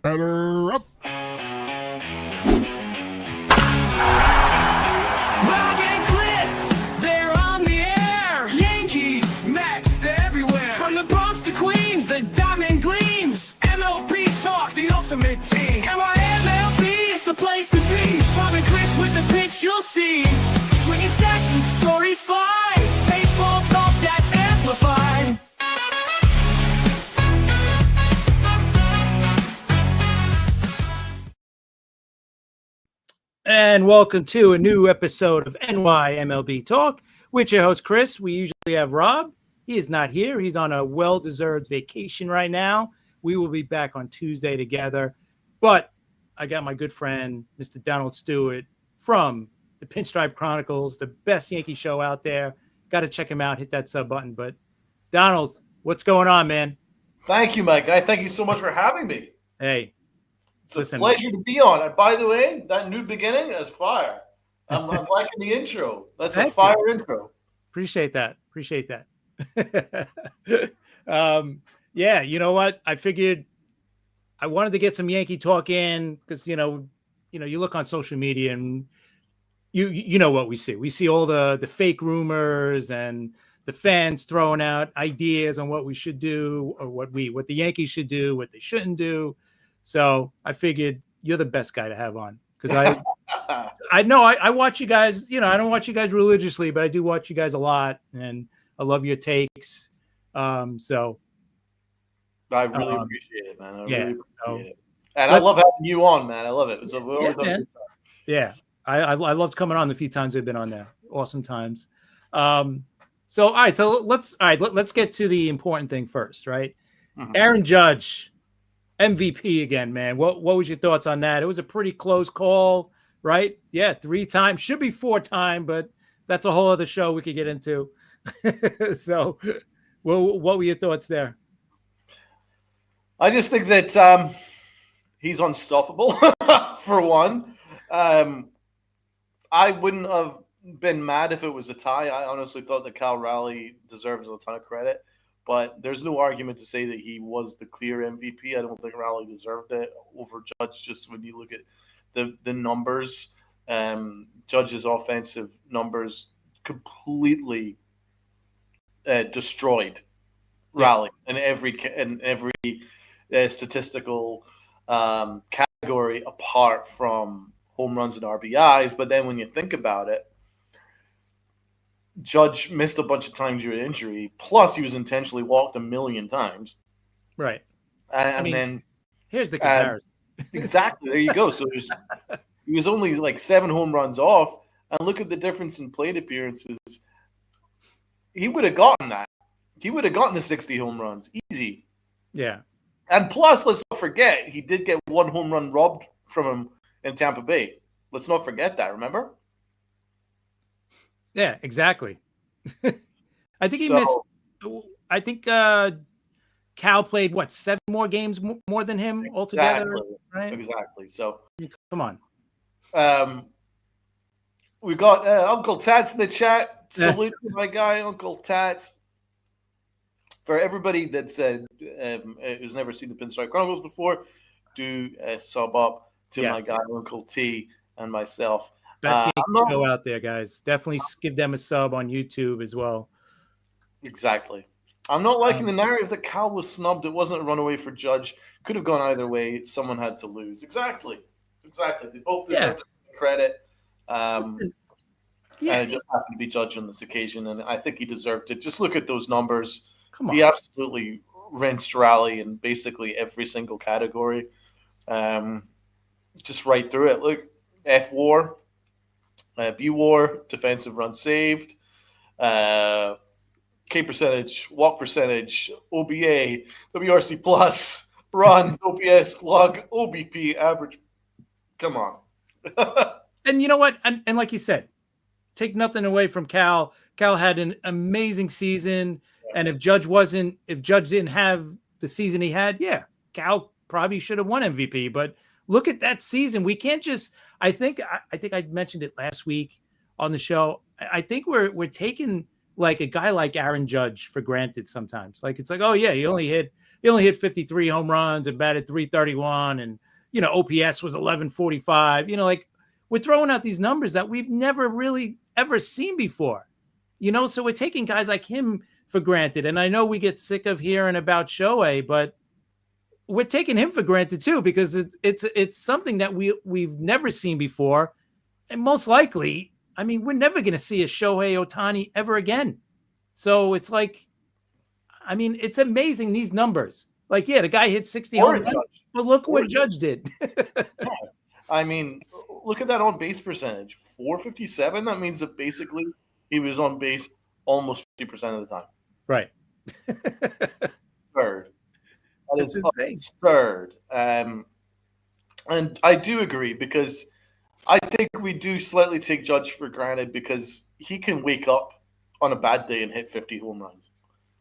Better up. Rob and Chris, they're on the air. Yankees, Mets, they're everywhere. From the Bronx to Queens, the diamond gleams. MLB talk, the ultimate team. MLB is the place to be. Rob and Chris with the pitch you'll see. Swinging stats and stories fly. Baseball talk that's amplified. And welcome to a new episode of NYMLB Talk with your host, Chris. We usually have Rob. He is not here. He's on a well-deserved vacation right now. We will be back on Tuesday together. But I got my good friend, Mr. Donald Stewart from the Pinstripe Chronicles, the best Yankee show out there. Got to check him out. Hit that sub button. But Donald, what's going on, man? Thank you, my guy. Thank you so much for having me. Hey. It's a pleasure to be on. And by the way, that new beginning is fire. I'm liking the intro. That's a fire intro. Appreciate that. Yeah, you know what? I figured I wanted to get some Yankee talk in because you look on social media and you know what we see. We see all the fake rumors and the fans throwing out ideas on what we should do or what the Yankees should do, what they shouldn't do. So I figured you're the best guy to have on because I know I watch you guys. I don't watch you guys religiously, but I do watch you guys a lot, and I love your takes. So I really appreciate it, man. I really appreciate it, and I love having you on, man. I love it. Yeah, I loved coming on the few times we've been on there. Awesome times. So all right, let's get to the important thing first, right? Mm-hmm. Aaron Judge. MVP again, man. What was your thoughts on that? It was a pretty close call, right? Yeah, 3 times. Should be 4 times, but that's a whole other show we could get into. So, what were your thoughts there? I just think that he's unstoppable, for one. I wouldn't have been mad if it was a tie. I honestly thought that Cal Raleigh deserves a ton of credit. But there's no argument to say that he was the clear MVP. I don't think Raleigh deserved it over Judge. Just when you look at the numbers, Judge's offensive numbers completely destroyed Raleigh in every statistical category apart from home runs and RBIs. But then when you think about it, Judge missed a bunch of times due to injury. Plus, he was intentionally walked 1,000,000 times. Right. And then here's the comparison. Exactly. There you go. So he was only like 7 home runs off. And look at the difference in plate appearances. He would have gotten that. He would have gotten the 60 home runs. Easy. Yeah. And plus, let's not forget, he did get 1 home run robbed from him in Tampa Bay. Let's not forget that. Remember? Yeah, exactly. I think he missed. I think Cal played 7 more games more than him altogether. Exactly. Right? Exactly. So come on. We got Uncle Tats in the chat. Salute to my guy, Uncle Tats. For everybody that said who's never seen the Pinstripe Chronicles before, do sub up to my guy Uncle T and myself. Best Yankee show out there, guys. Definitely give them a sub on YouTube as well. Exactly. I'm not liking the narrative that Cal was snubbed. It wasn't a runaway for Judge. Could have gone either way. Someone had to lose. Exactly. They both deserve credit. And it just happened to be Judge on this occasion, and I think he deserved it. Just look at those numbers. Come on. He absolutely rinsed Raleigh in basically every single category. Just right through it. Look, F-WAR. B-WAR, defensive run saved, K percentage, walk percentage, OBA, WRC plus, runs, OPS, slug, OBP, average. Come on. And you know what? And like you said, take nothing away from Cal. Cal had an amazing season, and if Judge didn't have the season he had, Cal probably should have won MVP. But look at that season. We can't just. I think I mentioned it last week on the show. I think we're taking like a guy like Aaron Judge for granted sometimes. Like it's like, oh yeah, he only hit he only hit 53 home runs and batted 331, and OPS was 1145. Like, we're throwing out these numbers that we've never really ever seen before. So we're taking guys like him for granted. And I know we get sick of hearing about Shohei, but we're taking him for granted too, because it's something that we've never seen before. And most likely, we're never going to see a Shohei Ohtani ever again. So it's like, it's amazing, these numbers. Like, yeah, the guy hit 60 home runs, but look what Judge did. Look at that on base percentage, 457. That means that basically he was on base almost 50% of the time. Right. Absurd. That is absurd. And I do agree, because I think we do slightly take Judge for granted, because he can wake up on a bad day and hit 50 home runs.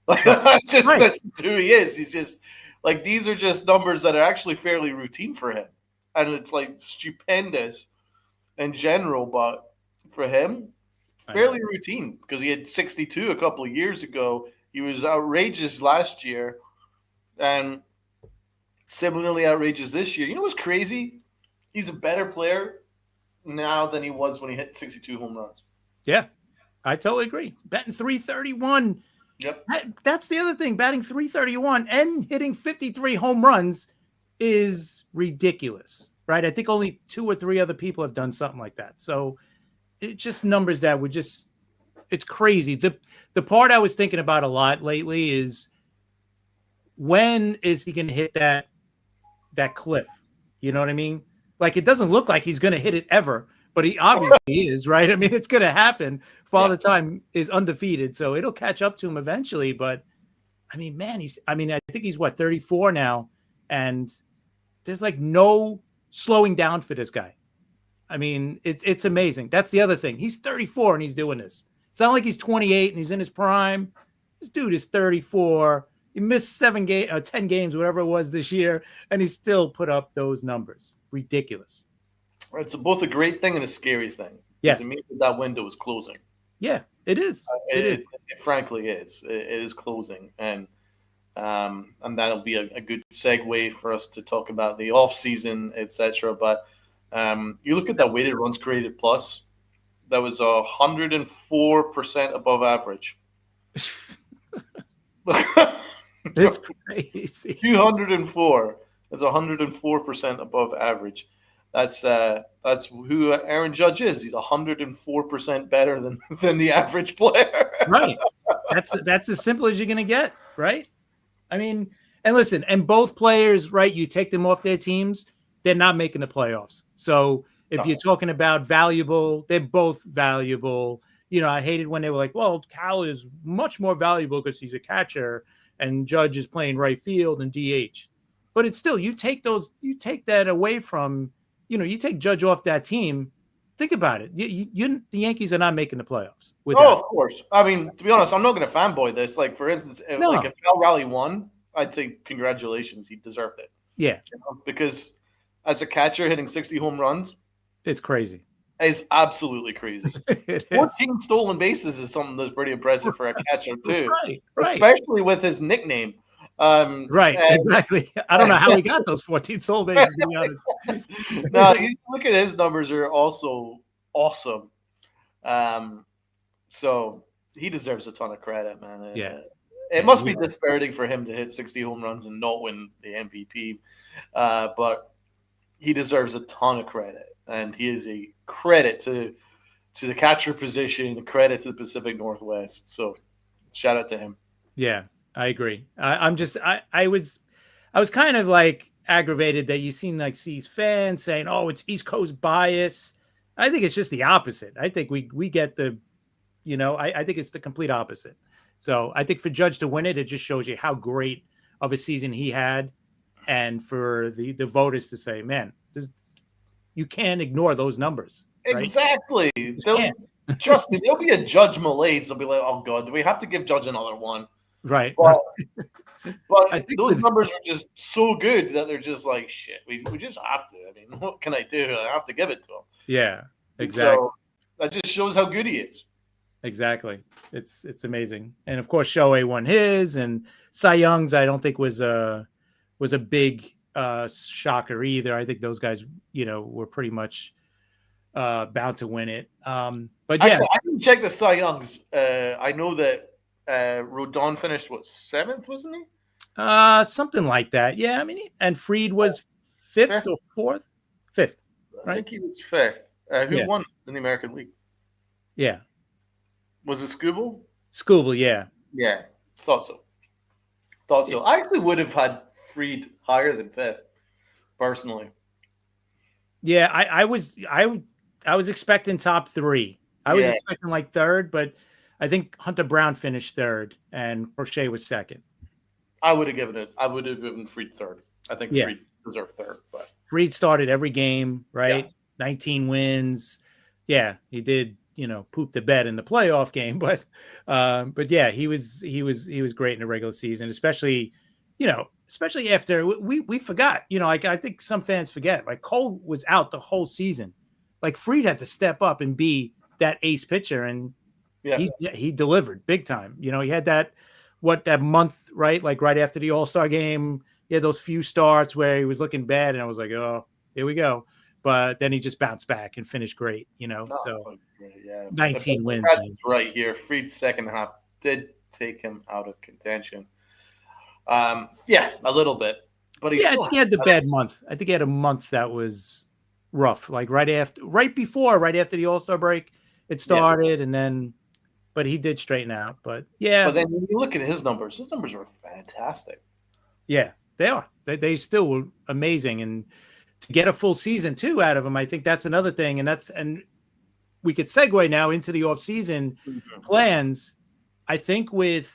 That's who he is. He's just like, these are just numbers that are actually fairly routine for him. And it's like stupendous in general, but for him, fairly routine, because he had 62 a couple of years ago. He was outrageous last year, and similarly outrageous this year. You know what's crazy? He's a better player now than he was when he hit 62 home runs. Yeah, I totally agree. Batting 331. Yep. That's the other thing. Batting 331 and hitting 53 home runs is ridiculous, right? I think only 2 or 3 other people have done something like that. So it's just numbers that would just, it's crazy. The part I was thinking about a lot lately is, when is he going to hit that cliff? You know what I mean? Like, it doesn't look like he's going to hit it ever, but he obviously is, right? It's going to happen. Father Time is undefeated, so it'll catch up to him eventually. But man, I think he's 34 now, and there's like no slowing down for this guy. It's amazing. That's the other thing. He's 34 and he's doing this. It's not like he's 28 and he's in his prime. This dude is 34. He missed 10 games, whatever it was this year, and he still put up those numbers. Ridiculous. Right, so both a great thing and a scary thing. Yes. It means that window is closing. Yeah, it is. It frankly is. It is closing, and that'll be a good segue for us to talk about the offseason, etc. But you look at that weighted runs created plus, that was 104% above average. It's crazy. 204. That's 104% above average. That's who Aaron Judge is. He's 104% better than the average player. Right. That's as simple as you're going to get, right? And listen, and both players, right, you take them off their teams, they're not making the playoffs. So if you're talking about valuable, they're both valuable. I hated when they were like, well, Cal is much more valuable because he's a catcher and Judge is playing right field and DH. But it's still, you take that away from, you take Judge off that team. Think about it. The Yankees are not making the playoffs. Of course. To be honest, I'm not going to fanboy this. Like, for instance, if Cal Raleigh won, I'd say congratulations. He deserved it. Yeah. Because as a catcher hitting 60 home runs, it's crazy. It's absolutely crazy. 14 stolen bases is something that's pretty impressive for a catcher too. Right. Especially with his nickname. Exactly. I don't know how he got those 14 stolen bases, to be honest. No, you look at his numbers are also awesome. So he deserves a ton of credit, man. Yeah. It must be disparaging for him to hit 60 home runs and not win the MVP. But he deserves a ton of credit. And he is a credit to the catcher position, a credit to the Pacific Northwest. So shout out to him. Yeah, I agree. I was kind of like aggravated that you seem like these fans saying, oh, it's East Coast bias. I think it's just the opposite. I think we get the, I think it's the complete opposite. So I think for Judge to win it, it just shows you how great of a season he had. And for the voters to say, man, you can't ignore those numbers. Right? Exactly. Trust me, there'll be a Judge malaise. They'll be like, oh, God, do we have to give Judge another one? Right. But I think those numbers are just so good that they're just like, shit, we just have to. What can I do? I have to give it to him. Yeah, exactly. So that just shows how good he is. Exactly. It's amazing. And of course, Shohei won his, and Cy Young's I don't think was a big shocker either. I think those guys, were pretty much bound to win it. But yeah, Actually, I didn't check the Cy Youngs. I know that Rodon finished seventh, wasn't he? something like that. Yeah, I mean, and Fried was fifth Fifth? or fourth, fifth, I right? think he was fifth. Who Yeah. won in the American League? Yeah, Was it Scooble? Scooble. Yeah, Yeah, thought so. I actually would have had Fried higher than fifth, personally. yeah. I was expecting top three. I was Yeah. expecting like third, but I think Hunter Brown finished third and Crochet was second. I would have given Fried third. I think Yeah. Fried deserved third, but Fried started every game, right? 19 wins. Yeah, he did, poop the bed in the playoff game, but yeah, he was great in the regular season, especially after we forgot, like I think some fans forget, like Cole was out the whole season. Like Fried had to step up and be that ace pitcher, and he delivered big time. He had that month, right? Like right after the All-Star game, he had those few starts where he was looking bad, and I was like, oh, here we go. But then he just bounced back and finished great, so 19 wins. That's right here. Fried's second half did take him out of contention. A little bit. But he had the bad month. I think he had a month that was rough, like right after the All-Star break, it started, and then, but he did straighten out. But yeah. But then when you look at his numbers were fantastic. Yeah, they are. They still were amazing, and to get a full season too out of him, I think that's another thing, and we could segue now into the offseason plans. I think with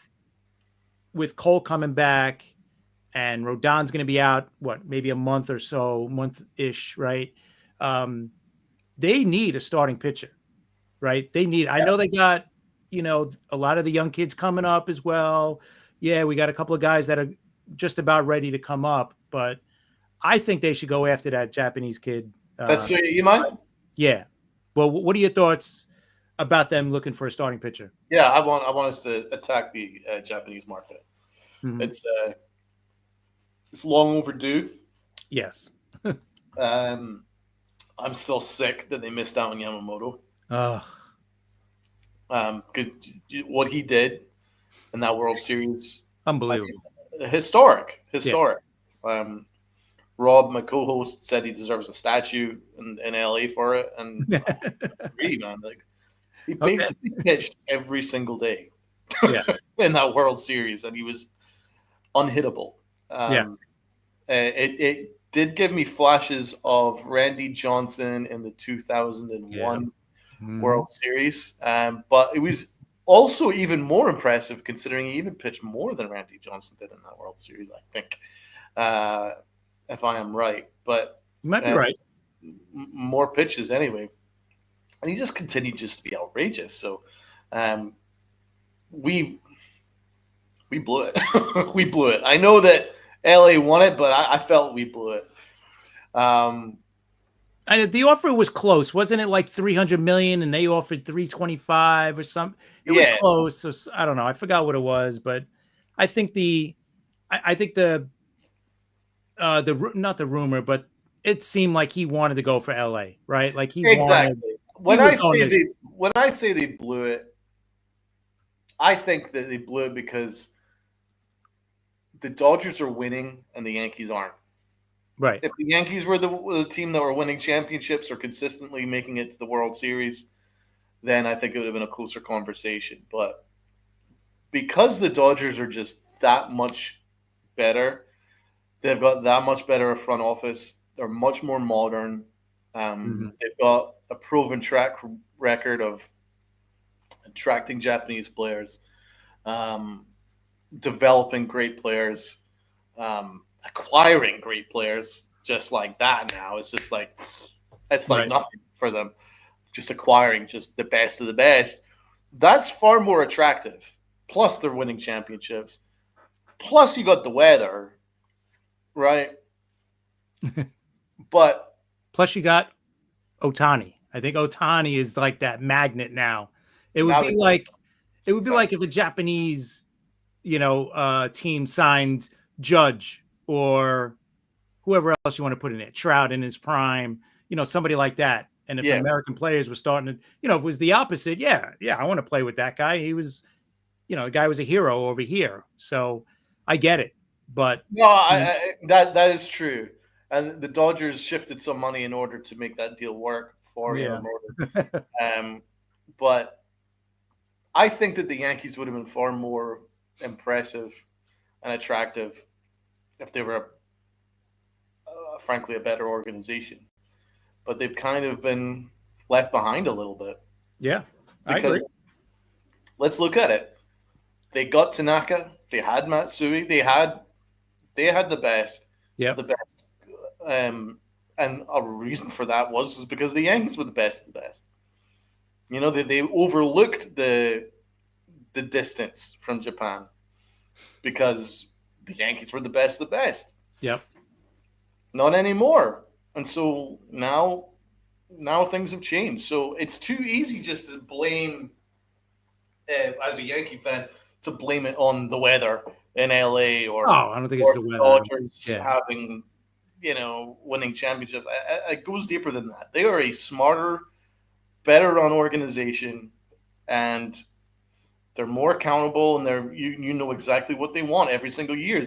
Cole coming back and Rodon's going to be out, maybe a month or so, month-ish, right? They need a starting pitcher, right? I know they got, a lot of the young kids coming up as well. Yeah, we got a couple of guys that are just about ready to come up, but I think they should go after that Japanese kid. That's you mind? Yeah. Well, what are your thoughts about them looking for a starting pitcher? Yeah, I want us to attack the Japanese market. Mm-hmm. It's long overdue. Yes. I'm still sick that they missed out on Yamamoto. Because what he did in that World Series, unbelievable, historic. Yeah. Rob, my co-host, said he deserves a statue in LA for it, and I agree, man. Like he basically pitched every single day in that World Series, and he was unhittable. It did give me flashes of Randy Johnson in the 2001 World Series, but it was also even more impressive considering he even pitched more than Randy Johnson did in that World Series, I think. If I am right, but you might be right. More pitches anyway, and he just continued just to be outrageous. So, we blew it. We blew it. I know that LA won it, but I felt we blew it. And the offer was close, wasn't it? Like $300 million, and they offered $325 or something. It was close. So I don't know. I forgot what it was, but I think not the rumor, but it seemed like he wanted to go for LA, right? Like he exactly. wanted. When I say they blew it, I think that they blew it because the Dodgers are winning and the Yankees aren't. Right. If the Yankees were the team that were winning championships or consistently making it to the World Series, then I think it would have been a closer conversation. But because the Dodgers are just that much better, they've got that much better a front office. They're much more modern. They've got a proven track record of attracting Japanese players, developing great players, acquiring great players just like that now. It's just like nothing for them. Just acquiring just the best of the best. That's far more attractive. Plus they're winning championships. Plus you got the weather. Right. But plus you got Ohtani. I think Ohtani is like that magnet now. It would Now be they- like it would be Sorry. like if a Japanese, team signed Judge or whoever else you want to put in it, Trout in his prime, somebody like that. And if Yeah. American players were starting to, if it was the opposite, yeah, I want to play with that guy. He was, the guy was a hero over here. So I get it. But No, that is true. And the Dodgers shifted some money in order to make that deal work for yeah, but I think that the Yankees would have been far more impressive and attractive if they were, frankly, a better organization. But they've kind of been left behind a little bit. yeah, I Because agree. let's look at it. They got Tanaka. They had Matsui. They had the best. Yeah, The best. And a reason for that was because the Yankees were the best of the best. They overlooked the distance from Japan because the Yankees were the best of the best. yep, Not anymore. And so now things have changed. So it's too easy just to blame, as a Yankee fan, to blame it on the weather in LA or I don't think it's the the weather. Dodgers Yeah. having, winning championships. It goes deeper than that. They are a smarter, better run organization, and they're more accountable, and you know exactly what they want every single year.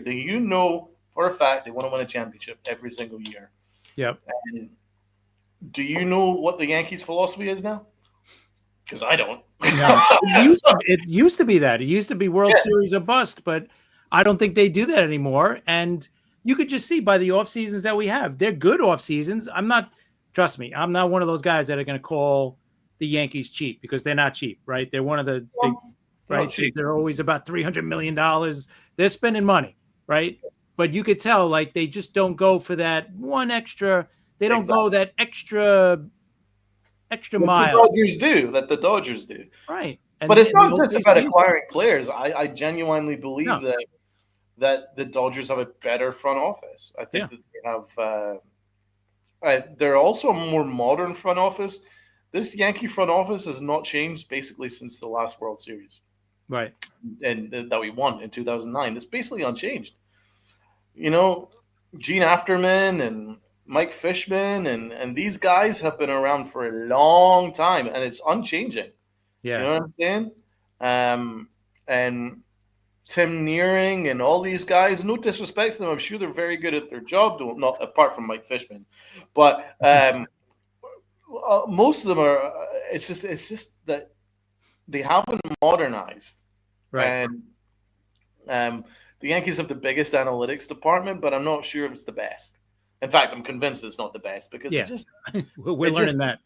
For a fact they want to win a championship every single year. Yep. And do you know what the Yankees' philosophy is now? Because I don't. No, it used to be that. It used to be World Series or bust, but I don't think they do that anymore. And you could just see by the off seasons that we have, they're good off seasons. Trust me, I'm not one of those guys that are going to call the Yankees cheap because they're not cheap, right? They're one of the right. cheap. They're always about $300 million. They're spending money, right? But you could tell, like, they just don't go for that one extra. They don't go that extra mile. The Dodgers do. Right. But it's not just about acquiring. acquiring players. I genuinely believe No. that the Dodgers have a better front office. I think that they have. They're also a more modern front office. This Yankee front office has not changed basically since the last World Series, Right. and that we won in 2009. It's basically unchanged. Gene Afterman and Mike Fishman and these guys have been around for a long time, and it's unchanging. Yeah. You know what I'm saying? And Tim Nearing and all these guys, no disrespect to them, I'm sure they're very good at their job, not apart from Mike Fishman. But most of them are, it's just that they haven't modernized. Right. And the Yankees have the biggest analytics department, but I'm not sure it's the best. In fact, I'm convinced it's not the best because we're learning that.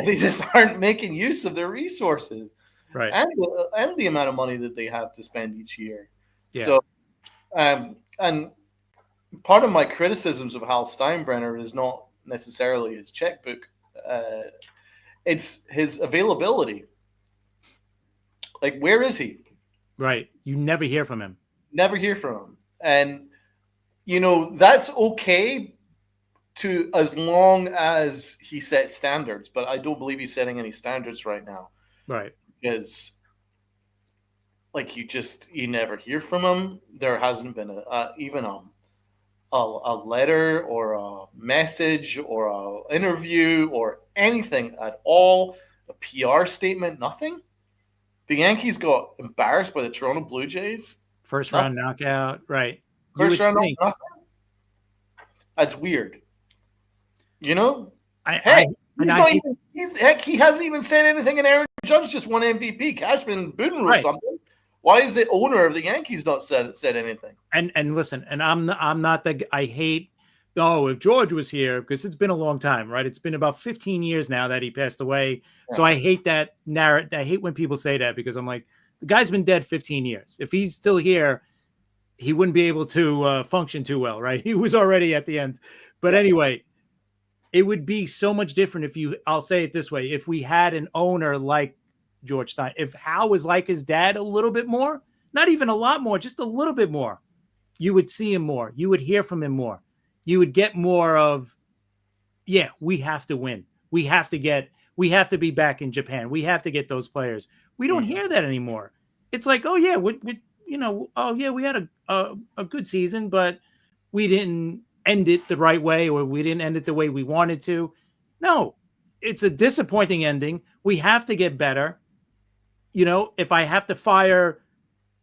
they just aren't making use of their resources, Right. and the amount of money that they have to spend each year. Yeah. So, and part of my criticisms of Hal Steinbrenner is not necessarily his checkbook; it's his availability. Like, where is he? Right. You never hear from him. Never hear from him, and that's okay to as long as he sets standards. But I don't believe he's setting any standards right now. Right. Because, like, you never hear from him. There hasn't been even a letter or a message or an interview or anything at all. A PR statement, nothing. The Yankees got embarrassed by the Toronto Blue Jays. First round knockout. Right. First round knockout. That's weird. He hasn't even said anything, and Aaron Judge just won MVP. Cashman Boone wrote something. Why is the owner of the Yankees not said anything? And listen, and I'm not I hate. Oh, if George was here, because it's been a long time, right? It's been about 15 years now that he passed away. Yeah. So I hate that narrative. I hate when people say that because I'm like, the guy's been dead 15 years. If he's still here, he wouldn't be able to function too well, right? He was already at the end. But anyway, it would be so much different I'll say it this way, if we had an owner like George Stein, if Hal was like his dad a little bit more, not even a lot more, just a little bit more, you would see him more. You would hear from him more. You would get more of, we have to win. We have to get We have to be back in Japan. We have to get those players. We don't hear that anymore. It's like, oh yeah, we had a good season, but we didn't end it the right way, or we didn't end it the way we wanted to. No, it's a disappointing ending. We have to get better. If I have to fire,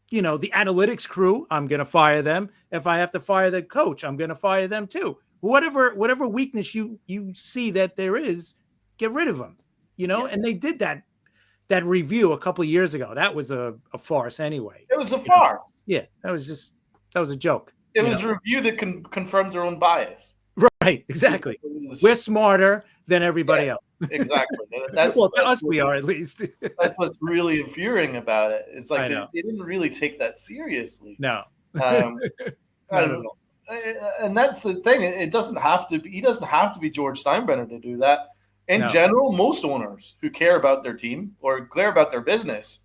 the analytics crew, I'm going to fire them. If I have to fire the coach, I'm going to fire them too. Whatever weakness you see that there is, get rid of them. And they did that review a couple of years ago. That was a farce anyway. It was a farce. Yeah, that was a joke. It was a review that confirmed their own bias. Right, exactly. We're smarter than everybody else. Exactly. To us, we are, at least. That's what's really infuriating about it. It's like they didn't really take that seriously. No. I don't know. And that's the thing. It doesn't have to be. He doesn't have to be George Steinbrenner to do that. In general, most owners who care about their team or care about their business,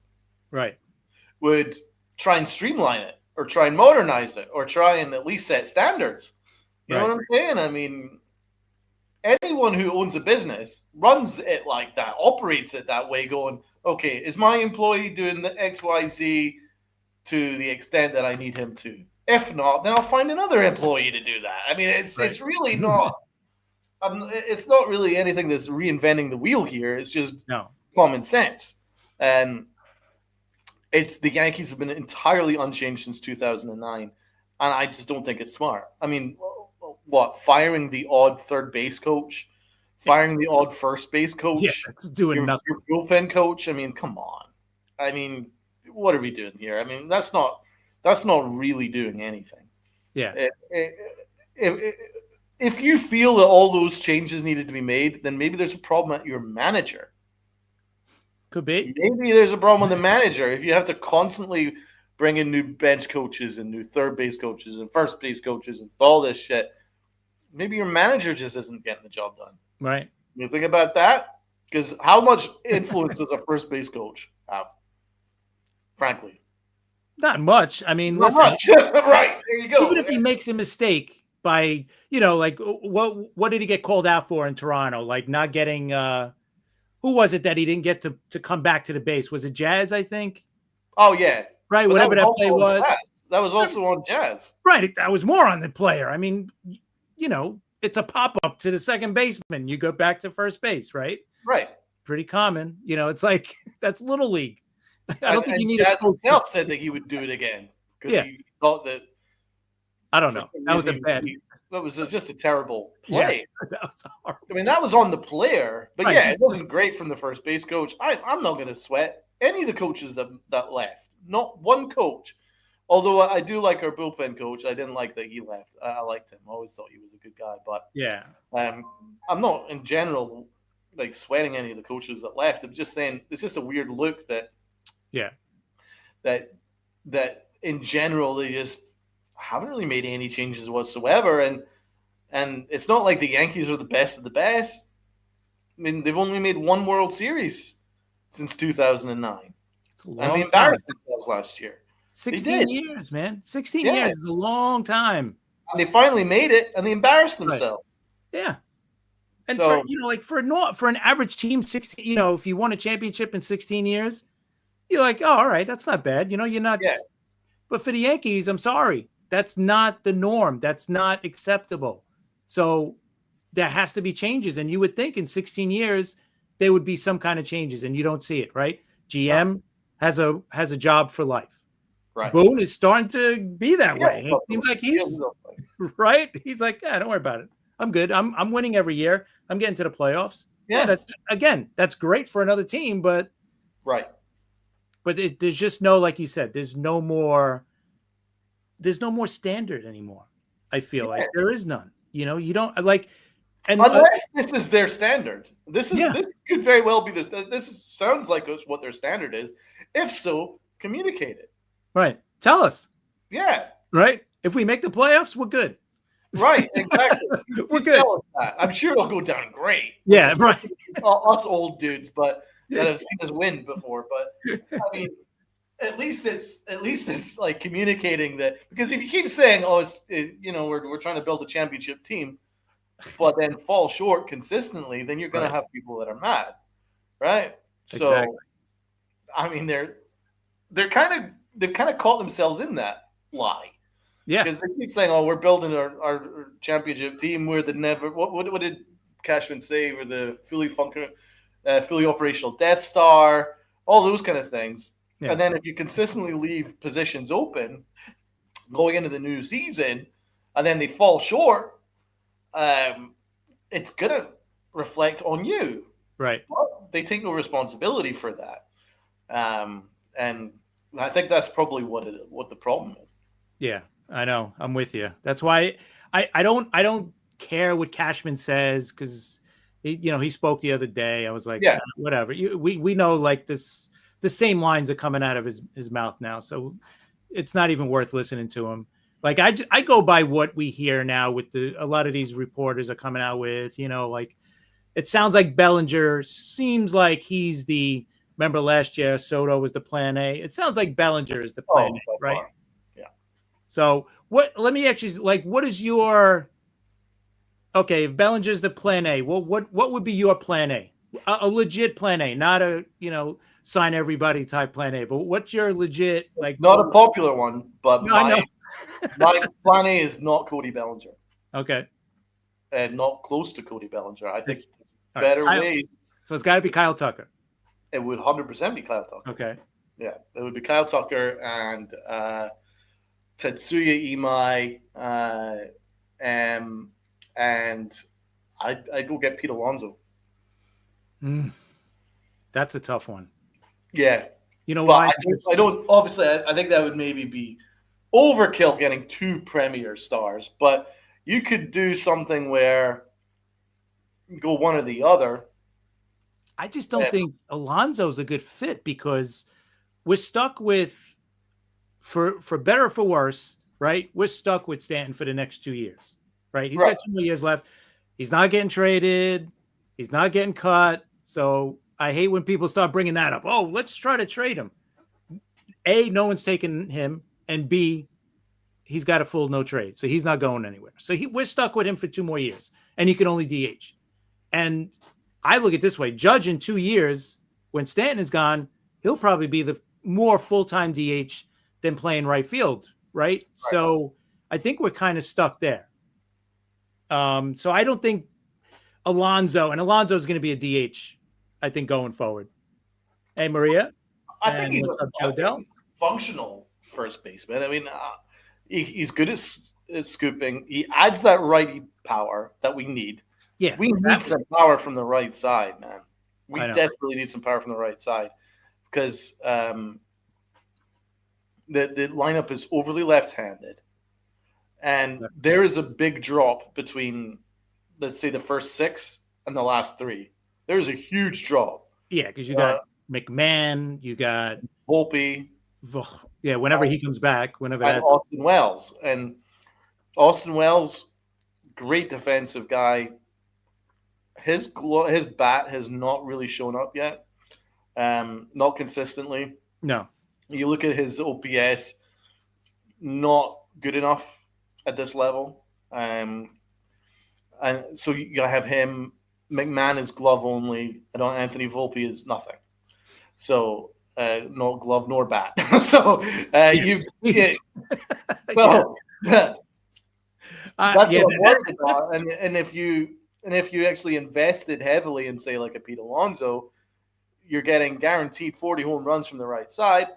right, would try and streamline it, or try and modernize it, or try and at least set standards. You know what I'm saying? I mean, anyone who owns a business runs it like that, operates it that way, going, okay, is my employee doing the XYZ to the extent that I need him to? If not, then I'll find another employee to do that. I mean, it's really not. It's not really anything that's reinventing the wheel here. It's just common sense. And the Yankees have been entirely unchanged since 2009. And I just don't think it's smart. I mean, firing the odd third base coach, firing the odd first base coach, it's doing nothing. Your bullpen coach. I mean, come on. I mean, what are we doing here? I mean, that's not really doing anything. Yeah. If you feel that all those changes needed to be made, then maybe there's a problem at your manager. Could be. Maybe there's a problem with the manager. If you have to constantly bring in new bench coaches and new third base coaches and first base coaches and all this shit, maybe your manager just isn't getting the job done. Right. You think about that? Because how much influence does a first base coach have? Frankly. Not much. I mean, not much. Right. There you go. Even if he makes a mistake by, like what did he get called out for in Toronto? Like not getting who was it that he didn't get to come back to the base? Was it Jazz, I think? Oh yeah. Right, but whatever that play was. That was also on Jazz. Right. That was more on the player. I mean, it's a pop-up to the second baseman. You go back to first base, right? Right. Pretty common. It's like that's Little League. I don't think you need Jazz himself said that he would do it again. Because he thought that. I don't know. That was a bad. That was just a terrible play. Yeah, that was horrible. I mean, that was on the player. But it wasn't great from the first base coach. I'm not going to sweat any of the coaches that left. Not one coach. Although I do like our bullpen coach. I didn't like that he left. I liked him. I always thought he was a good guy. But I'm not, in general, like sweating any of the coaches that left. I'm just saying it's just a weird look that in general they just haven't really made any changes whatsoever. And it's not like the Yankees are the best of the best. I mean, they've only made one World Series since 2009. And they embarrassed themselves last year. 16 years, man. 16 years is a long time. And they finally made it, and they embarrassed themselves. Right. Yeah. And for an average team, 16, if you won a championship in 16 years, you're like, oh, all right, that's not bad. You're not. Yeah. But for the Yankees, I'm sorry, that's not the norm. That's not acceptable. So there has to be changes, and you would think in 16 years there would be some kind of changes, and you don't see it, right? GM has a job for life. Right. Boone is starting to be that way. It seems like he's right. He's like, don't worry about it. I'm good. I'm winning every year. I'm getting to the playoffs. Yeah. That's great for another team, but right. But there's just no, like you said, there's no more standard anymore. I feel like there is none. You don't like, and unless this is their standard. This could very well be this. Sounds like it's what their standard is. If so, communicate it. Right. Tell us. Yeah. Right. If we make the playoffs, we're good. Right. Exactly. We're good. I'm sure it'll go down great. Yeah. Right. Us old dudes, but that have seen us win before. But I mean, at least it's like communicating that, because if you keep saying, we're trying to build a championship team, but then fall short consistently, then you're going to have people that are mad. right? So, Exactly. I mean, they've kind of caught themselves in that lie. Yeah. Because they keep saying, "Oh, we're building our championship team. We're the never." What did Cashman say? We're the fully operational Death Star. All those kind of things. Yeah. And then if you consistently leave positions open going into the new season, and then they fall short, it's gonna reflect on you. Right. But they take no responsibility for that, and I think that's probably what the problem is. Yeah, I know. I'm with you. That's why I don't care what Cashman says, because he spoke the other day. I was like, Yeah. whatever. We know, like, the same lines are coming out of his mouth now, so it's not even worth listening to him. Like, I go by what we hear now with a lot of these reporters are coming out with, like, it sounds like Bellinger seems like he's remember last year Soto was the plan A. It sounds like Bellinger is the plan A, by right? far. Yeah. So let me actually, like, what is your, okay, if Bellinger's the plan A, well, what would be your plan A? A legit plan A, not a, sign everybody type plan A, but what's your legit, like? Not a popular one, but No, I know. my plan A is not Cody Bellinger, Okay. and not close to Cody Bellinger. I think All right, better ways. So it's got to be Kyle Tucker. It would 100% be Kyle Tucker. Okay. Yeah, it would be Kyle Tucker and Tetsuya Imai, and I'd go get Pete Alonso. That's a tough one. Yeah. You know But why? I don't. Obviously, I think that would maybe be overkill getting 2 premier stars, but you could do something where you go one or the other. I just don't think Alonso's a good fit, because we're stuck with, for better or for worse, right? We're stuck with Stanton for the next 2 years, right? He's got 2 more years left. He's not getting traded. He's not getting cut. So I hate when people start bringing that up. Oh, let's try to trade him. A, no one's taking him, and B, he's got a full no trade, so he's not going anywhere. So we're stuck with him for 2 more years, and he can only DH. And I look at it this way: Judge in 2 years, when Stanton is gone, he'll probably be the more full-time DH than playing right field, right? So I think we're kind of stuck there. So I don't think Alonso is going to be a DH, I think, going forward. Hey, Maria. I think he's what's up, Joe Dell? functional first baseman. I mean, he's good at scooping. He adds that righty power that we need. Yeah, we need some power from the right side, man. We desperately need some power from the right side, because the lineup is overly left-handed, and there is a big drop between, let's say, the first 6 and the last 3. There's a huge drop. Yeah, because you got McMahon, you got Volpe. Yeah, whenever he comes back, whenever and that's Austin Wells. And Austin Wells, great defensive guy. His bat has not really shown up yet, not consistently. No. You look at his OPS, not good enough at this level. And so you gotta have him. McMahon is glove only. Anthony Volpe is nothing. So no glove nor bat. So that's what I'm worried about. And if you actually invested heavily in, say, like a Pete Alonso, you're getting guaranteed 40 home runs from the right side,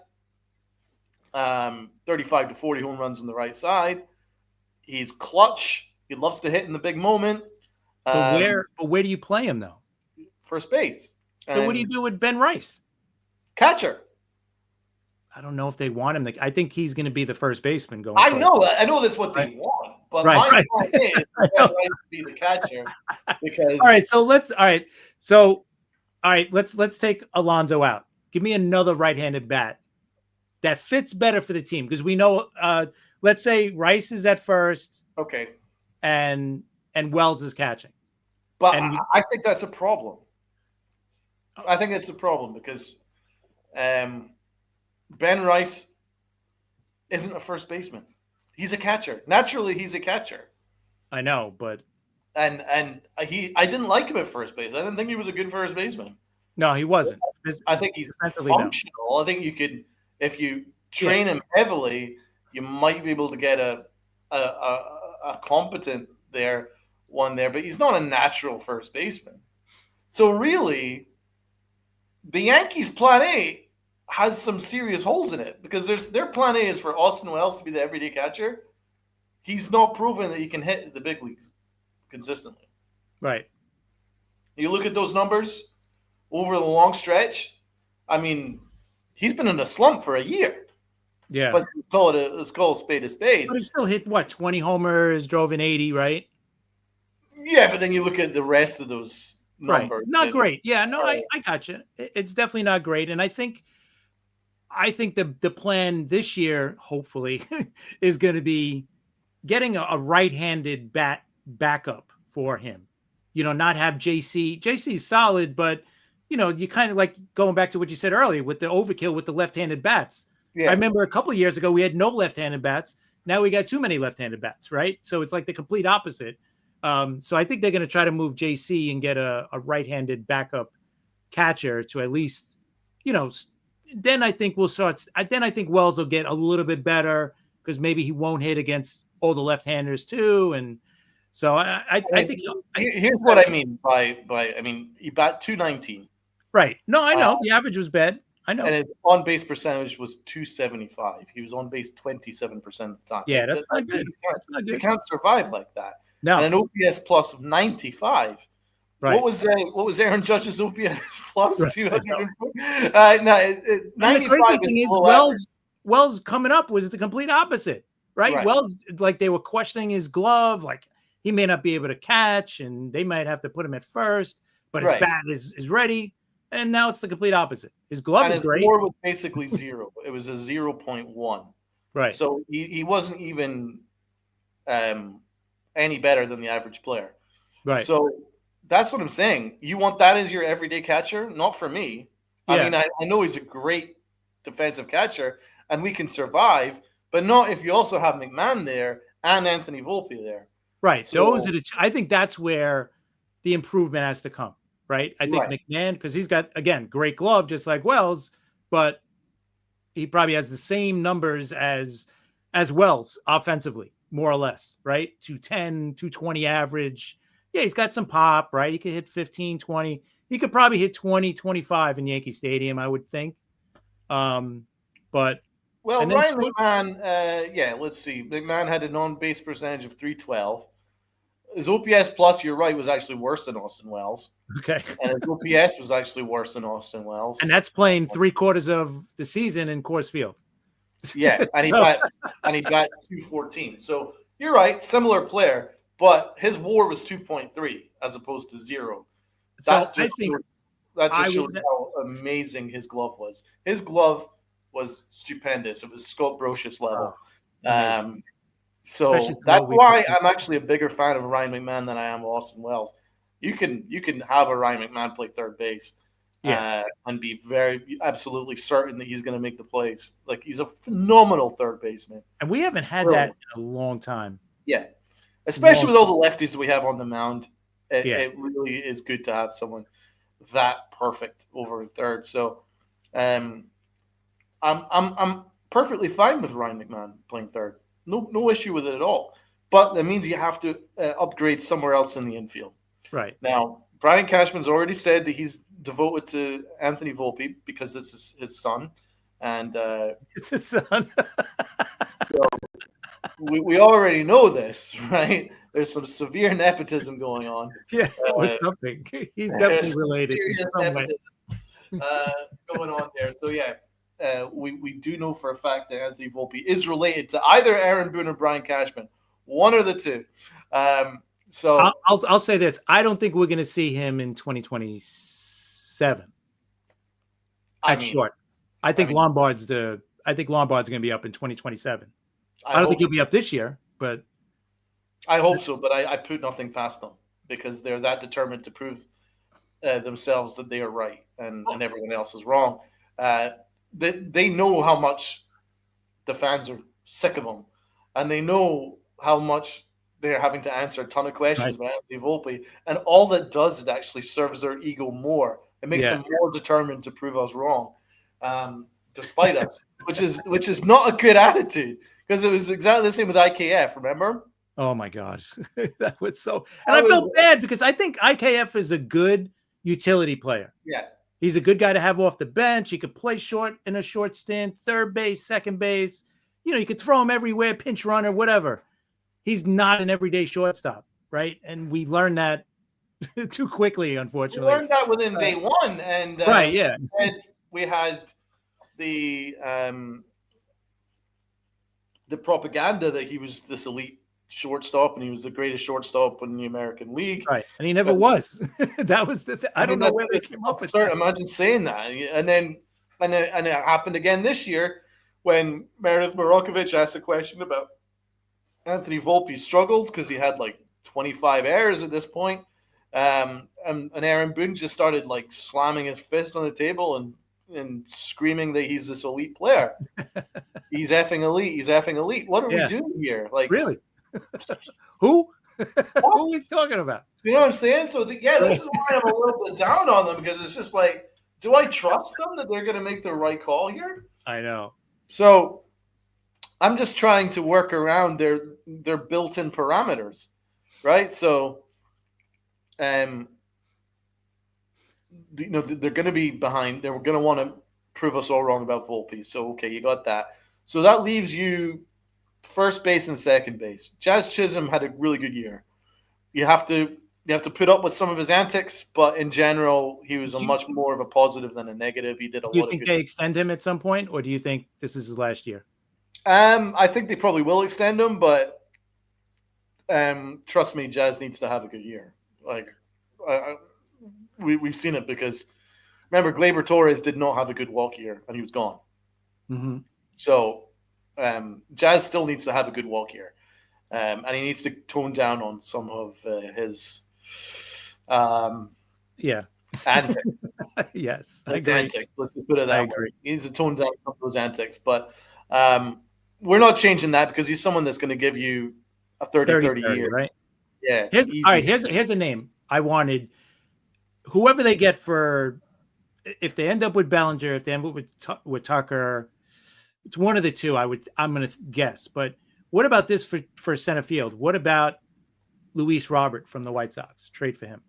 35 to 40 home runs on the right side. He's clutch. He loves to hit in the big moment. But where do you play him, though? First base. So what do you do with Ben Rice? Catcher. I don't know if they want him. I think he's going to be the first baseman going. I know that's what they want, but my point is Ben Rice to be the catcher, because. All right. Let's take Alonso out. Give me another right-handed bat that fits better for the team, because we know. Let's say Rice is at first. Okay. And Wells is catching. But I think that's a problem. I think it's a problem because Ben Rice isn't a first baseman. He's a catcher. Naturally, he's a catcher. I know, but I didn't like him at first base. I didn't think he was a good first baseman. No, he wasn't. I think he's Defensively, no. functional. I think you could, if you train him heavily, you might be able to get a competent one there, but he's not a natural first baseman. So really, the Yankees' plan A has some serious holes in it because their plan A is for Austin Wells to be the everyday catcher. He's not proven that he can hit the big leagues consistently. Right. You look at those numbers over the long stretch. I mean, he's been in a slump for a year. Yeah. But let's call a spade a spade. But he still hit, 20 homers, drove in 80, right? Yeah, but then you look at the rest of those numbers. Right. Not great. Yeah, no, I got you. It's definitely not great. And I think the plan this year, hopefully, is going to be getting a right-handed backup for him. Not have JC. JC's solid, but you kind of like going back to what you said earlier with the overkill with the left-handed bats. Yeah. I remember a couple of years ago we had no left-handed bats. Now we got too many left-handed bats, right? So it's like the complete opposite. So I think they're going to try to move JC and get a right-handed backup catcher to at least, then I think then I think Wells will get a little bit better because maybe he won't hit against all the left-handers too. And so I think here's what I mean by he bat 219. Right. No, I know the average was bad. I know. And his on base percentage was 275. He was on base 27% of the time. Yeah, that's not good. That's not good. You can't survive like that. No. And an OPS plus of 95. Right. What was Aaron Judge's OPS plus? Right. 204. The crazy thing is Wells coming up was the complete opposite, right? Wells, like they were questioning his glove, like he may not be able to catch, and they might have to put him at first, but his bat is ready. And now it's the complete opposite. His glove is great. His WAR was basically 0. It was a 0.1. Right. So he wasn't even any better than the average player. Right. So that's what I'm saying. You want that as your everyday catcher? Not for me. Yeah. I mean, I know he's a great defensive catcher, and we can survive, but not if you also have McMahon there and Anthony Volpe there. Right. So I think that's where the improvement has to come. Right. I think McMahon, because he's got, again, great glove, just like Wells, but he probably has the same numbers as Wells offensively, more or less, right? 210, 220 average. Yeah, he's got some pop, right? He could hit 15, 20. He could probably hit 20, 25 in Yankee Stadium, I would think. But Ryan McMahon, let's see. McMahon had an on-base percentage of 312. His OPS plus, you're right, was actually worse than Austin Wells. Okay. And his OPS was actually worse than Austin Wells. And that's playing 3/4 of the season in Coors Field. Yeah, and he got 214. So you're right, similar player, but his WAR was 2.3 as opposed to 0. That just shows how amazing his glove was. His glove was stupendous. It was Scott Brocious level. So that's why I'm actually a bigger fan of Ryan McMahon than I am of Austin Wells. You can have a Ryan McMahon play third base, and be absolutely certain that he's going to make the plays. Like, he's a phenomenal third baseman, and we haven't had that in a long time. Yeah, especially with all the lefties we have on the mound. It really is good to have someone that perfect over third. So, I'm perfectly fine with Ryan McMahon playing third. No issue with it at all. But that means you have to upgrade somewhere else in the infield. Right. Now, Brian Cashman's already said that he's devoted to Anthony Volpe because this is his son. And it's his son. So we already know this, right? There's some severe nepotism going on. Yeah, or something. He's definitely related. Serious nepotism going on there. So, yeah. We do know for a fact that Anthony Volpe is related to either Aaron Boone or Brian Cashman, one or the two. So I'll say this: I don't think we're going to see him in 2027. Short. I think Lombard's going to be up in 2027. I don't think he'll be up this year, but I hope so. But I put nothing past them because they're that determined to prove themselves that they are right and everyone else is wrong. They know how much the fans are sick of them, and they know how much they're having to answer a ton of questions about Anthony Volpe, and all that does is actually serves their ego more. It makes them more determined to prove us wrong, despite us, which is not a good attitude, because it was exactly the same with IKF. Remember? Oh my God, that was so. And I felt bad because I think IKF is a good utility player. Yeah, he's a good guy to have off the bench. He could play short in a short stint, third base, second base. You know, you could throw him everywhere, pinch runner, whatever. He's not an everyday shortstop, right? And we learned that too quickly, unfortunately. We learned that within day one, and right, yeah. We had the propaganda that he was this elite shortstop and he was the greatest shortstop in the American League. Right, and he never was. That was the thing. I don't know where they came up with that. Imagine saying that, and then it happened again this year when Meredith Marakovich asked a question about Anthony Volpe's struggles because he had like 25 errors at this point. And Aaron Boone just started like slamming his fist on the table and screaming that he's this elite player. He's effing elite. He's effing elite. What are we doing here? Like, really? Who? Who are we talking about? You know what I'm saying? So this is why I'm a little bit down on them, because it's just like, do I trust them that they're going to make the right call here? I know. So I'm just trying to work around their built-in parameters, right? So, they're going to be behind. They're going to want to prove us all wrong about Volpe. So, okay, you got that. So that leaves you first base and second base. Jazz Chisholm had a really good year. You have to put up with some of his antics, but in general, he was much more of a positive than a negative. He did a lot of good. Do you think they extend him at some point, or do you think this is his last year? I think they probably will extend him, but trust me, Jazz needs to have a good year. Like we've seen it, because remember, Gleyber Torres did not have a good walk year, and he was gone. Mm-hmm. So Jazz still needs to have a good walk year, and he needs to tone down on some of his antics. Yes, I agree. Antics. Let's just put it that way. He needs to tone down some of those antics, but we're not changing that, because he's someone that's going to give you a 30 year, right? Yeah. Here's a name I wanted. Whoever they get for, if they end up with Bellinger, if they end up with Tucker, it's one of the two. I'm going to guess. But what about this for center field? What about Luis Robert from the White Sox? Trade for him?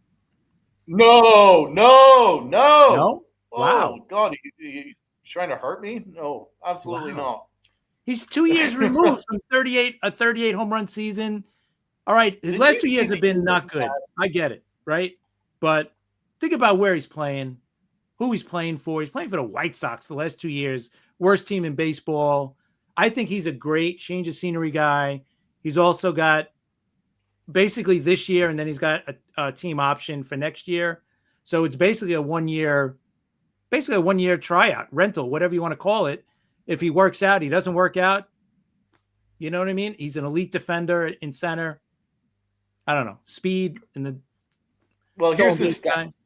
No. No? Wow. Oh, God, you trying to hurt me? No, absolutely not. He's 2 years removed from a 38 home run season. All right, his last 2 years have been not good. I get it, right? But think about where he's playing, who he's playing for. He's playing for the White Sox the last 2 years, worst team in baseball. I think he's a great change of scenery guy. He's also got basically this year, and then he's got a team option for next year. So it's basically a 1 year tryout, rental, whatever you want to call it. If he works out, he doesn't work out. You know what I mean? He's an elite defender in center. I don't know. Speed in the. Well, here's his stats.